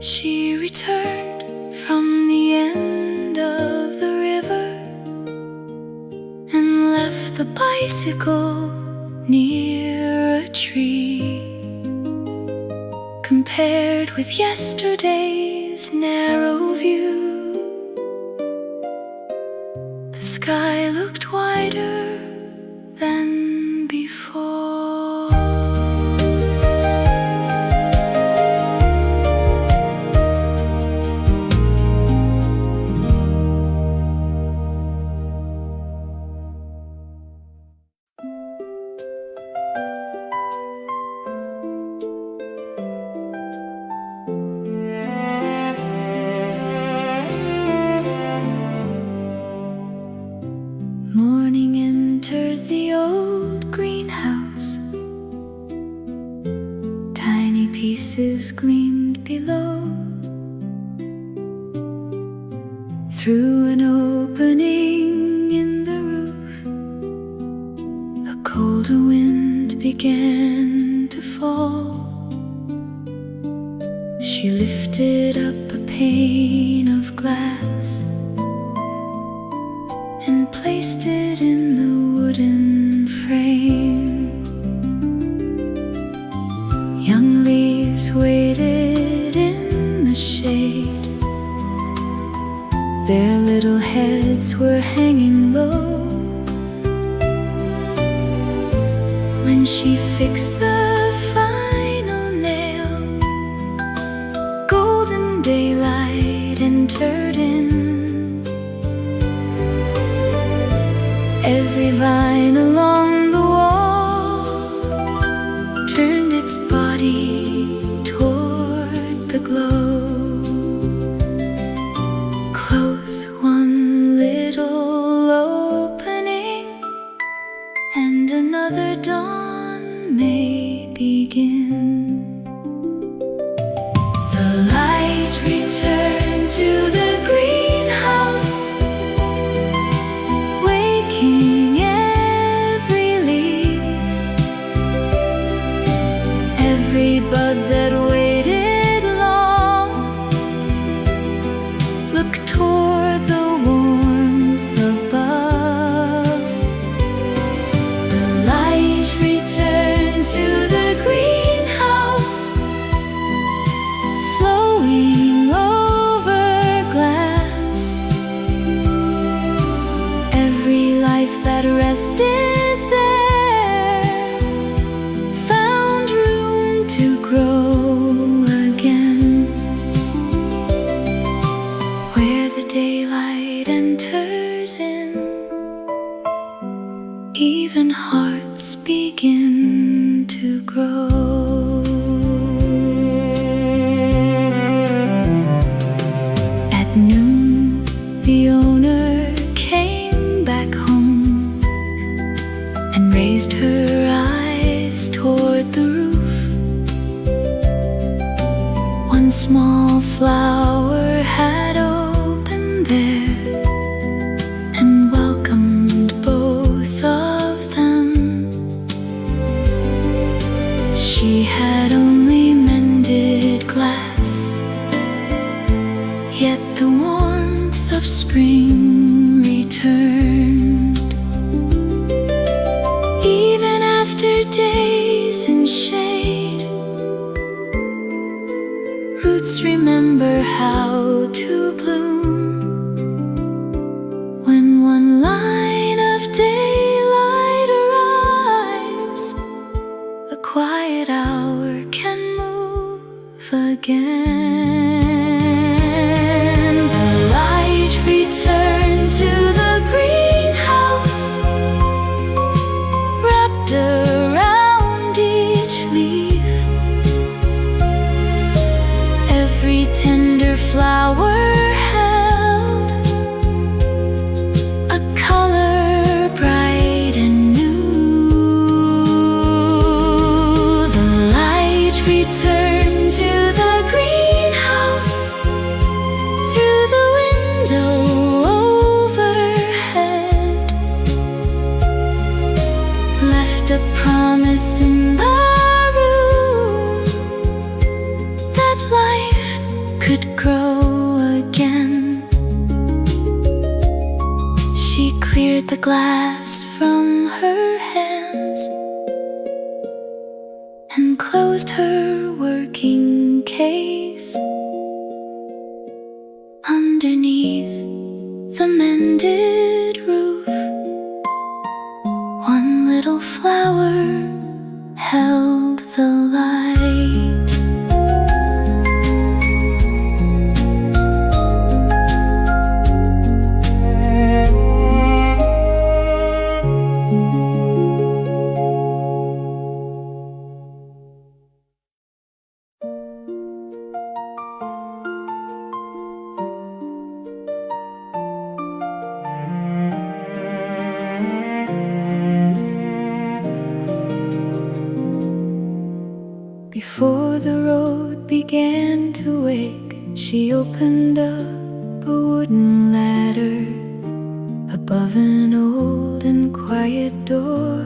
A: She returned from the end of the river and left the bicycle near a tree. Compared with yesterday's narrow view, the sky looked wider than before. Morning entered the old greenhouse. Tiny pieces gleamed below. Through an opening in the roof, a colder wind began to fall. She lifted up a pane of glass and placed it in the wooden frame. Young leaves waited in the shade. Their little heads were hanging low. When she fixed the final nail, golden daylight entered in. Every vine along the wall turned its body toward the glow. Close one little opening, and another dawn may begin. The light returned to the greenhouse, waking every leaf, every bud that waited long. Look toward the warmth above. The light returned to the greenhouse, flowing over glass. Every life that rested there found room to grow again. Where the daylight enters in, even hearts begin to grow. At noon, the owner came back home and raised her eyes toward the roof. flower had opened there and welcomed both of them. She had only mended glass, yet the warmth of spring returned. Even after days in shade, roots remember how to bloom. When one line of daylight arrives, a quiet hour can move again. The light returns to the greenhouse, wrapped around each leaf. Every tender flower held a color bright and new. The light returned to the greenhouse through the window overhead, left a promise in the room that life could grow again. She cleared the glass from her hands and closed her working case. Underneath the mended roof, one little flower held the light. Before the road began to wake, she opened up a wooden ladder above an old and quiet door.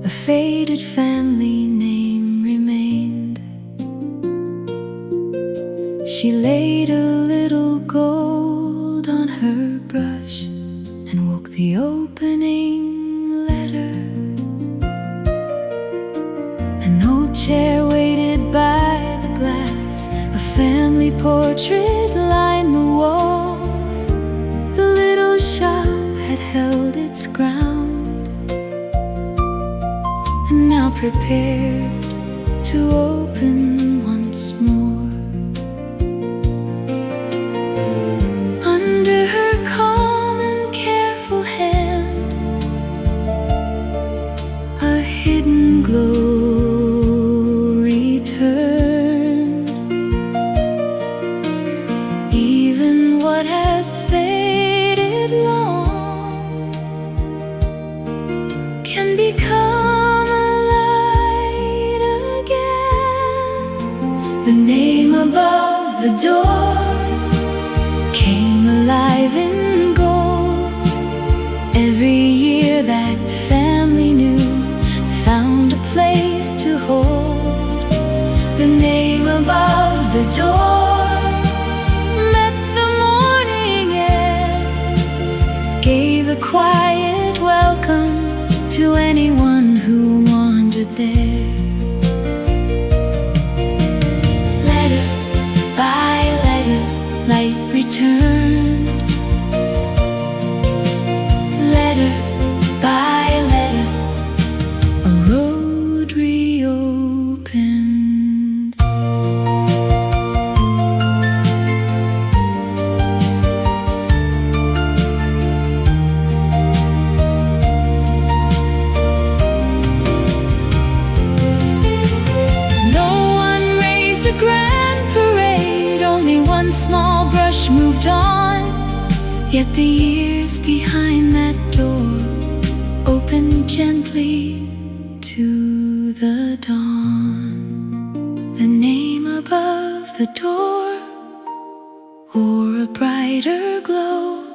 A: A faded family name remained. She laid a little gold on her brush and woke the opening letter. An old chair waited by the glass, a family portrait lined the wall. The little shop had held its ground and now prepared to open once more. Under her calm and careful hand, a hidden glow returned. Even what has faded long can become a light again. The name above the door came alive in gold. Every year that family knew found a place to hold. The name above the door met the morning air, gave a quiet welcome to anyone who wandered there. Letter by letter, light returned. Letter by letter, a road reopened. No one raised a grand parade, only one small brush moved on. Yet the years behind that door opened gently to the dawn. above the door, or a brighter glow.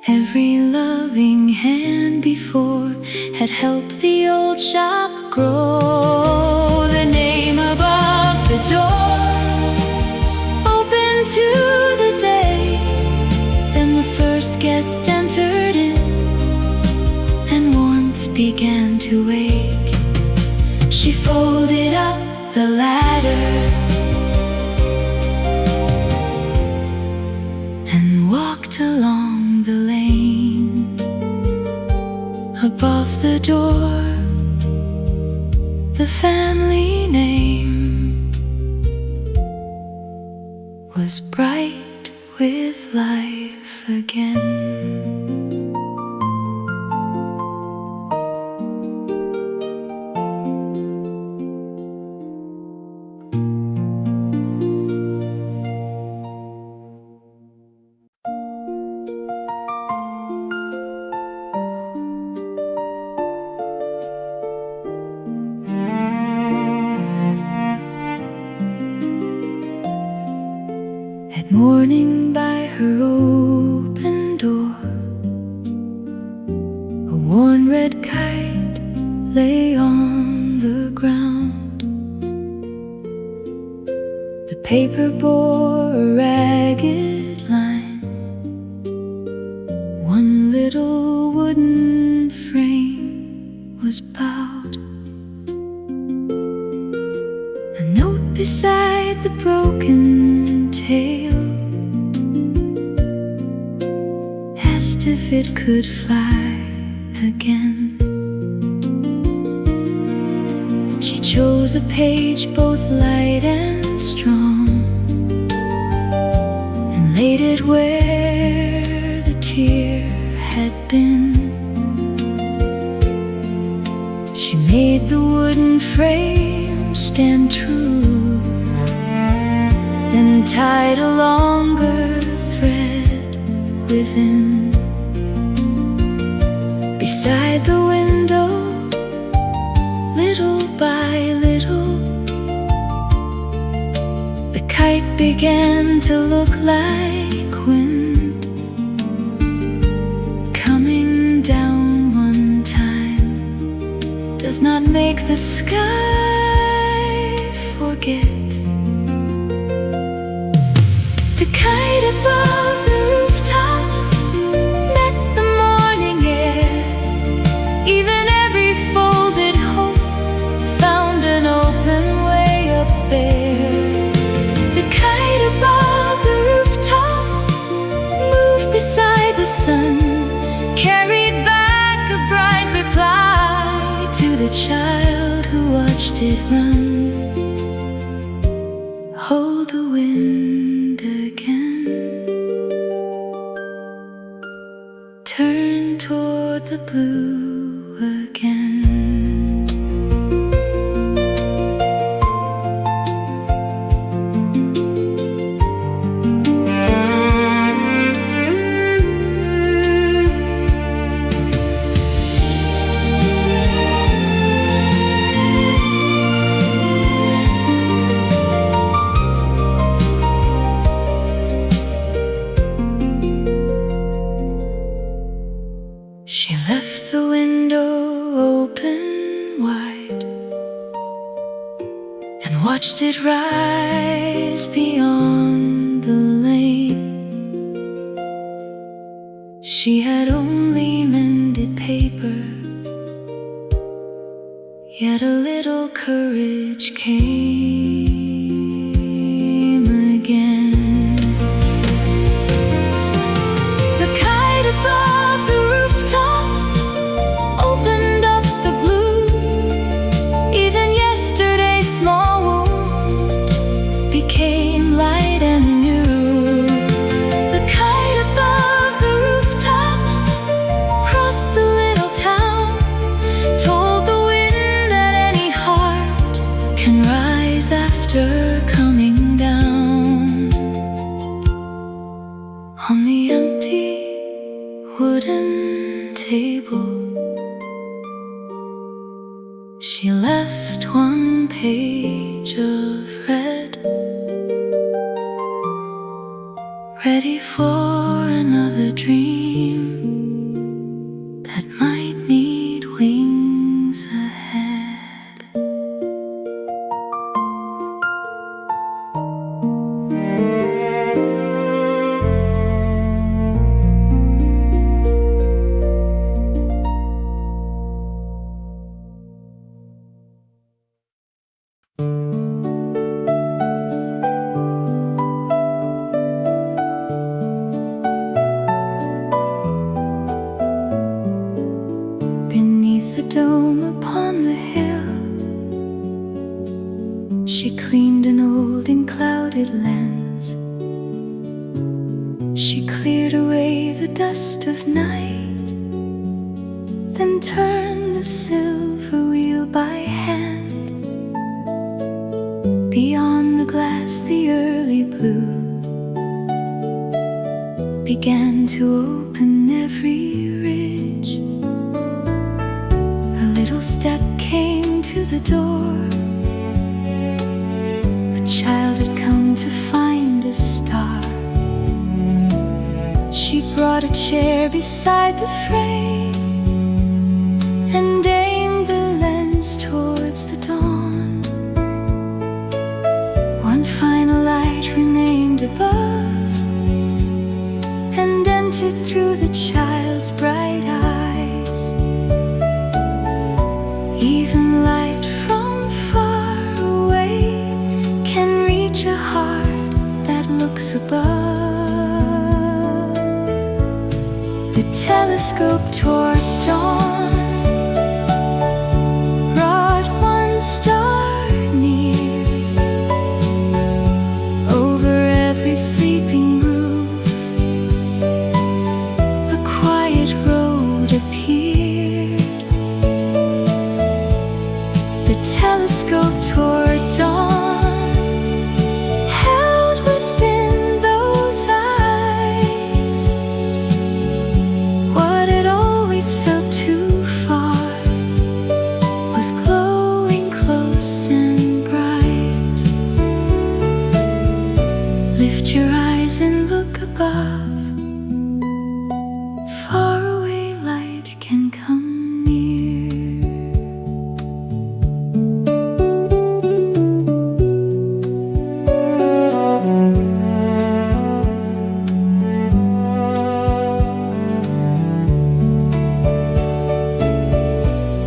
A: Every loving hand before had helped the old shop grow. The name above the door, open to the day. Then the first guest entered in, and warmth began to wake. She folded up the ladder and walked along the lane. Above the door, the family name was bright with life again. At morning by her open door, a worn red kite lay on the ground. The paper bore a ragged line. One little wooden frame was bowed. A note beside the broken tail asked if it could fly again. She chose a page both light and strong and laid it where the tear had been. She made the wooden frame stand true, then tied a longer thread within. Beside the window, little by little, the kite began to look like wind, coming down one time does not make the sky forget. The kite above the rooftops met the morning air. Even every folded hope found an open way up there. The kite above the rooftops moved beside the sun, carried back a bright reply to the child who watched it run. Hold the wind again, turn toward the blue again. She left the window open wide and watched it rise beyond the lane. She had only mended paper, yet a little courage came again. The kite above the rooftops opened up the blue. Even yesterday's small wound became light and new. The kite above the rooftops crossed the little town, told the wind that any heart can rise after coming down. On the empty wooden table, she left one page of red ready for another dream that might need wings ahead. Beneath the dome upon the hill, she cleaned an old and clouded lens. She cleared away the dust of night, then turned the silver wheel by hand. Beyond the glass the early blue began to open every ridge. A little step came to the door. A child had come to find a star. She brought a chair beside the frame and aimed the lens towards the dawn. One final light remained above and entered through the child's bright eyes. Even light from far away can reach a heart that looks above. The telescope toward dawn brought one star near. Over every sleeping roof a quiet road appeared. The telescope toward dawn held within those eyes what had always felt too far was glowing close and bright. Lift your eyes and look above. Far away light can come near.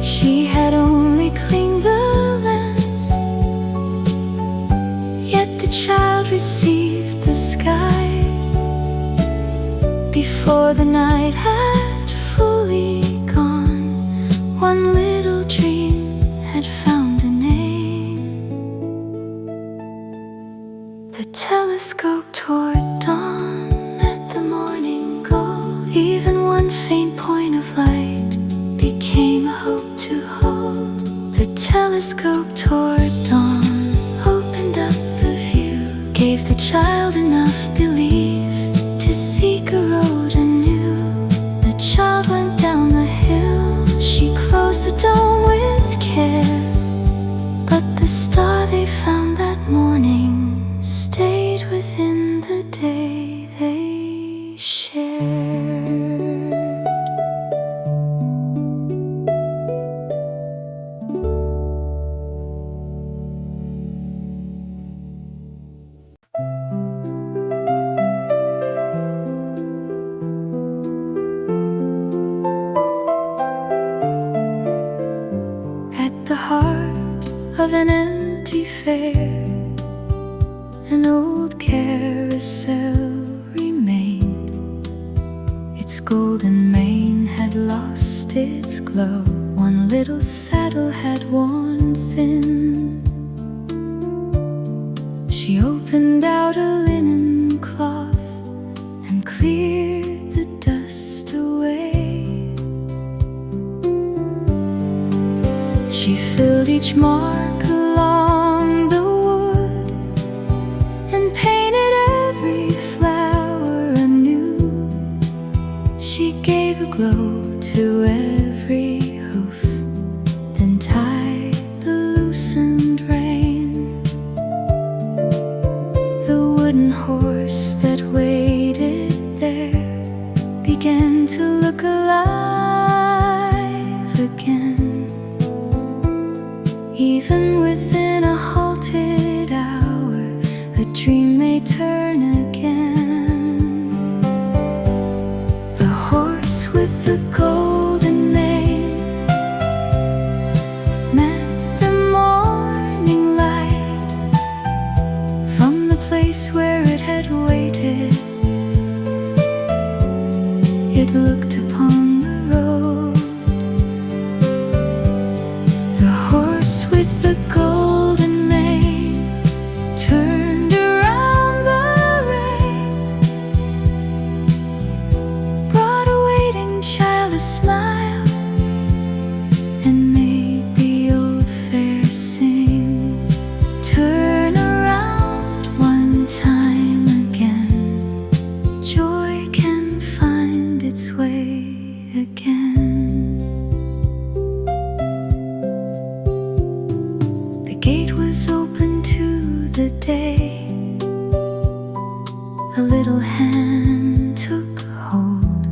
A: She had only cleaned the lens, yet the child received the sky before the night had fully gone. One little dream had found a name. The telescope toward dawn at the morning glow. Even one faint point of light became a hope to hold. The telescope toward dawn opened up the view, gave the child enough belief to seek a road anew. The child went down the hill. She closed the dome with care, but the star they found that morning stayed within the day they shared. At the heart of an empty fair, an old carousel remained. Its golden mane had lost its glow. One little saddle had worn thin. She opened out a linen cloth and cleared the dust away. She filled each mark along the wood and painted every flower anew. She gave a glow to every hoof, then tied the loosened rein. The wooden horse that weighed the golden mane met the morning light from the place where it had waited. It looked upon the road. The horse with the golden mane turned around the rain, brought a waiting child a smile, and made the old fair sing. Turn around one time again, joy can find its way again. The gate was open to the day. A little hand took hold.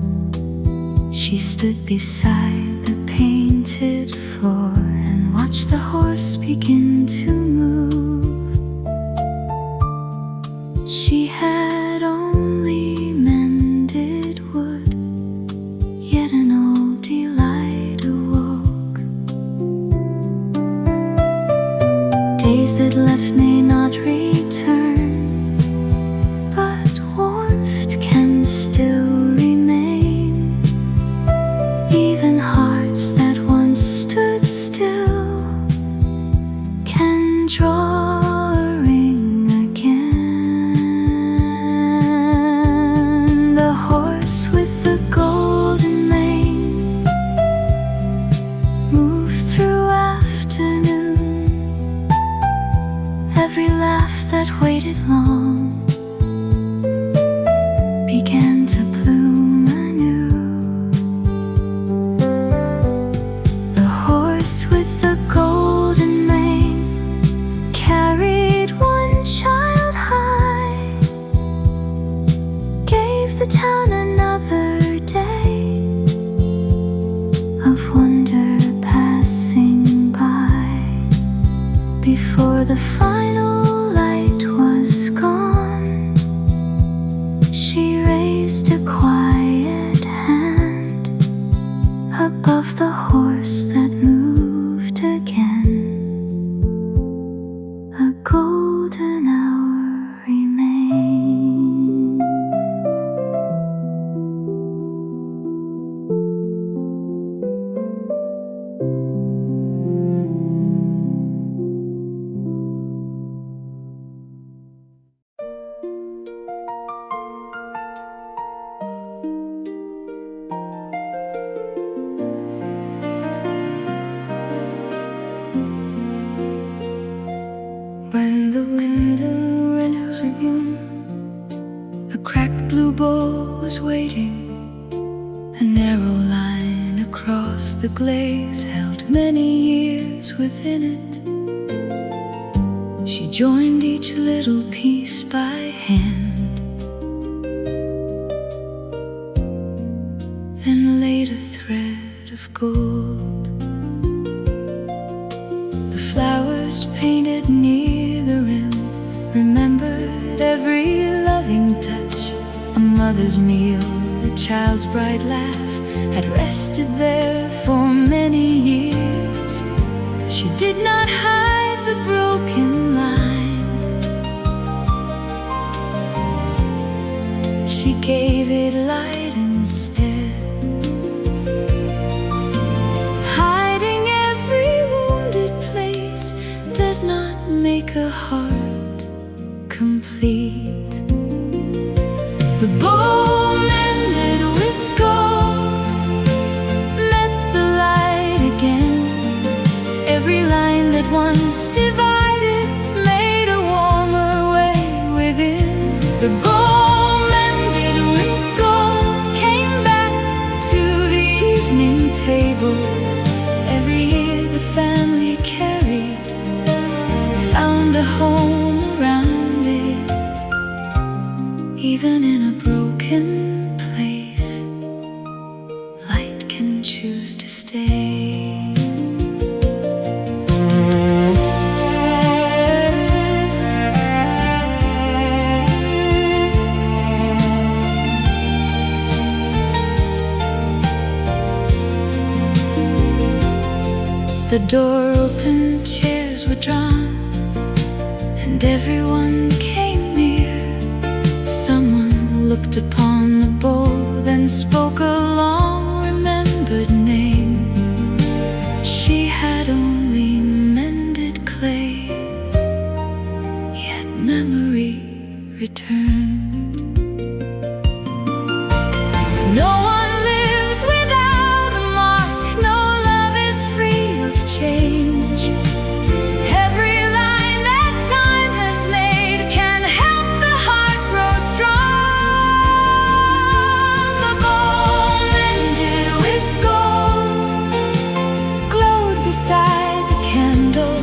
A: She stood beside the painted floor and watched the horse begin to move. She had only mended wood, yet an old delight awoke. Days that left may not return, but warmth can still remain. Even hearts that once stood still can draw a ring again. The horse with the golden mane moved through afternoon. Every laugh that waited long began to bloom anew. The horse with the golden mane carried one child high, gave the town another day of wonder passing by. Before the final light was gone, she raised a quiet hand above the horse that moved again. A golden hour remained. When the window in her room, a cracked blue bowl was waiting. A narrow line across the glaze held many years within it. She joined each little piece by hand, then laid a thread of gold. The flowers painted near the rim remembered every loving touch. A mother's meal, a child's bright laugh had rested there for many years. She did not hide the broken line, she gave it light instead. Hiding every wounded place does not make a heart complete. The bowl mended with gold met the light again. Every line that once divided made a warmer way within. The bowl mended with gold came back to the evening table. Every year the family carried, found a home around it. Even in a broken place, light can choose to stay. The door opened, chairs were drawn, and everyone came near. Someone looked upon the bowl, then spoke a long remembered name. She had only mended clay, yet memory returned. No one lives without a mark, no love is free of change. Every line that time has made can help the heart grow strong. The bowl mended with gold glowed beside the candle.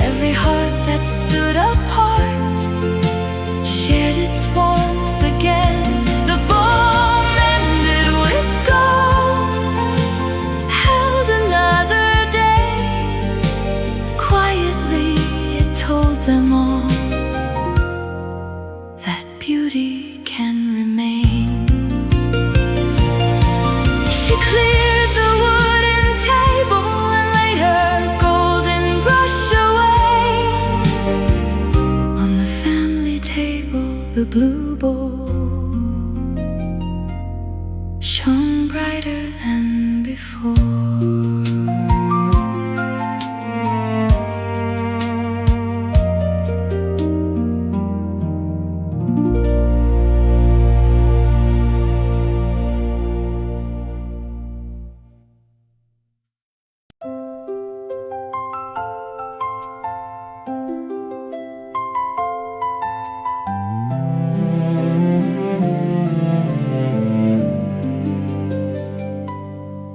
A: Every heart that stood apart shared its warmth again. The bowl mended with gold held another day. Quietly it told them all that beauty can remain. She cleared the wooden table and laid her golden brush away. On the family table, the blue bowl shone brighter than before.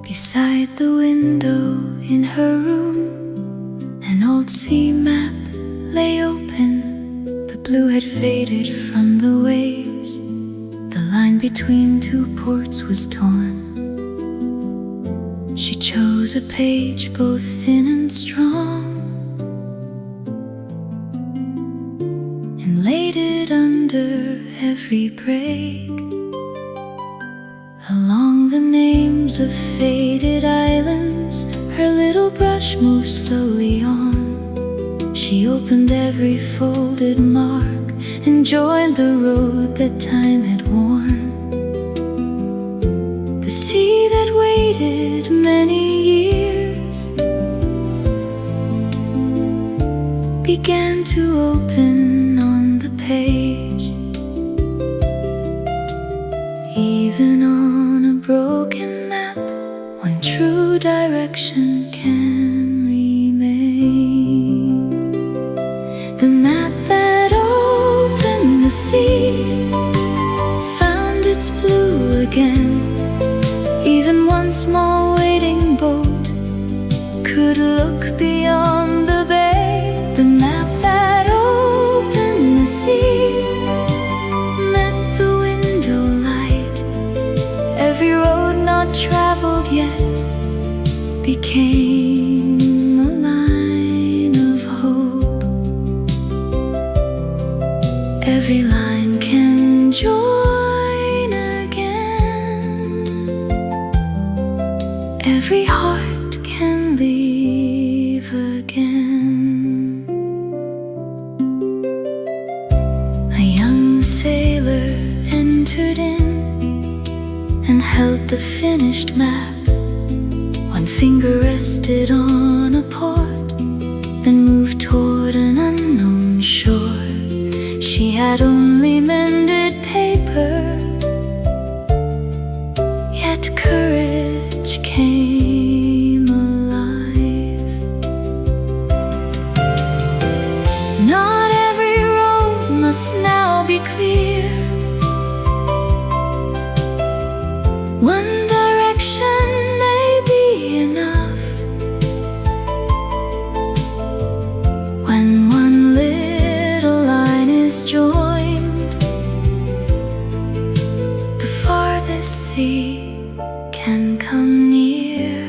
A: Beside the window in her room, an old sea map lay open. The blue had faded from the waves. The line between two ports was torn. She chose a page both thin and strong and laid it under every break. Along the names of faded islands, her little brush moved slowly on. She opened every folded mark and joined the road that time had worn. The sea that waited many years began to open on the page. Even on a broken map, one true direction can remain. The map that opened the sea found its blue again. Even one small waiting boat could look beyond the bay. The map that opened the sea met the window light. Every road not traveled yet became a line of hope. Every line can join again. Every heart can leave again. A young sailor entered in and held the finished map. One finger rested on a port, then moved toward an unknown shore. She had only mended paper, yet courage came alive. Not every road must now be clear. One direction may be enough. When one little line is joined, the farthest sea can come near.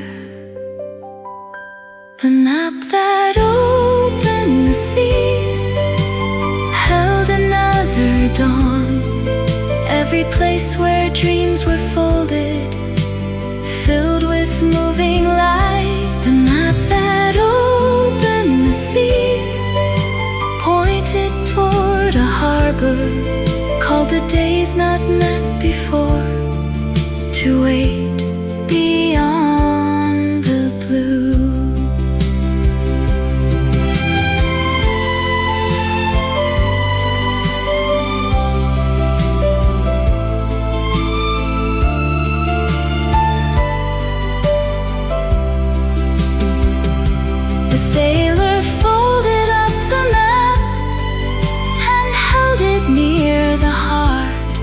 A: The map that opened the sea held another dawn. Every place where dreams were folded, filled with moving light. The map that not met before, to wait beyond the blue. The sailor folded up the map and held it near the heart,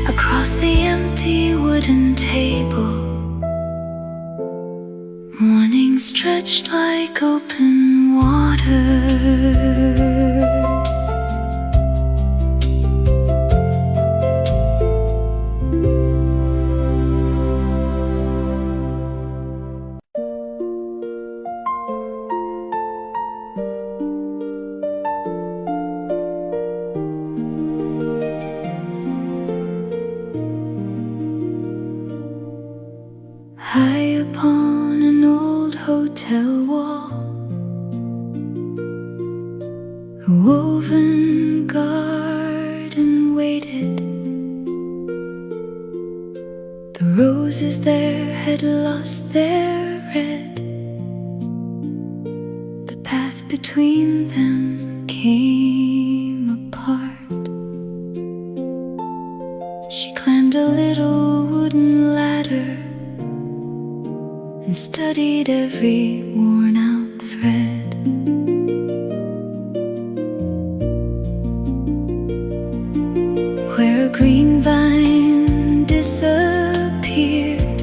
A: across the empty wooden table. Morning stretched like open water. High upon an old hotel wall, a woven garden waited. The roses there had lost their red. The path between them came apart. She climbed a little wooden ladder and studied every worn-out thread. Where a green vine disappeared,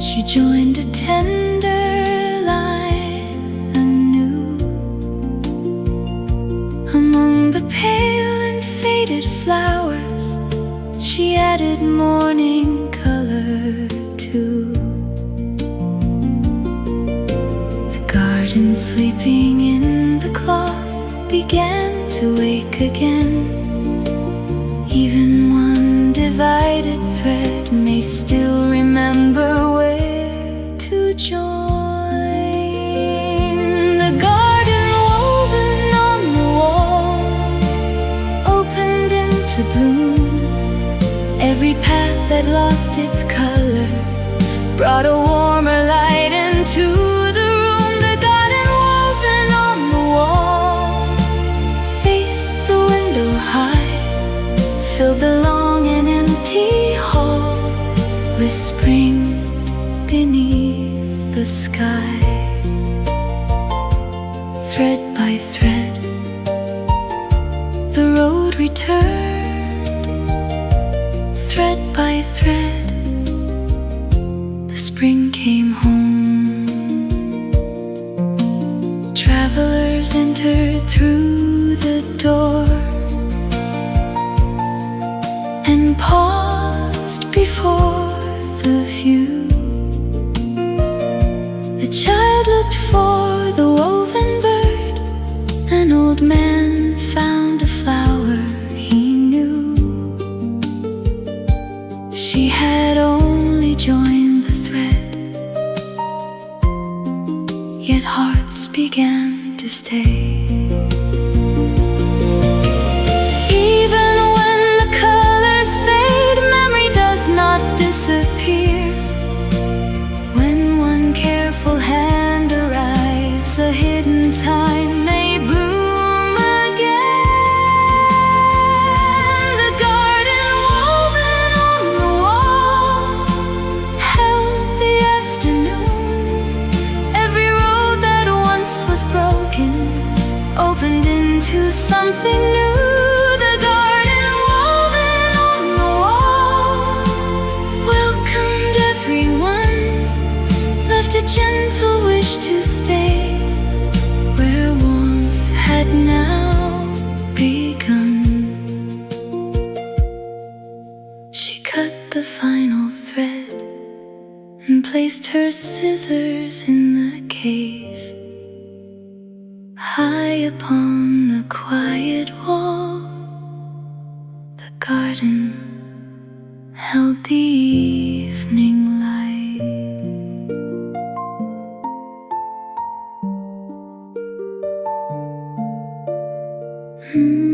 A: she joined a tender line anew. Among the pale and faded flowers, she added morning color too. And sleeping in the cloth began to wake again. Even one divided thread may still remember where to join. The garden woven on the wall opened into bloom. Every path that lost its color brought a warmer light into the filled the long and empty hall with spring beneath the sky. Thread by thread, the road returned. Thread by thread, the spring came home. Travelers entered through the door and paused before the view. The child looked for the woven bird. An old man found a flower he knew. She had only joined the thread, yet hearts began to stay. Disappear when one careful hand arrives. A hidden time may bloom again. The garden woven on the wall held the afternoon. Every road that once was broken opened into something new. A gentle wish to stay where warmth had now begun. She cut the final thread and placed her scissors in the case. High upon the quiet wall, the garden held the evening light. Mm-hmm.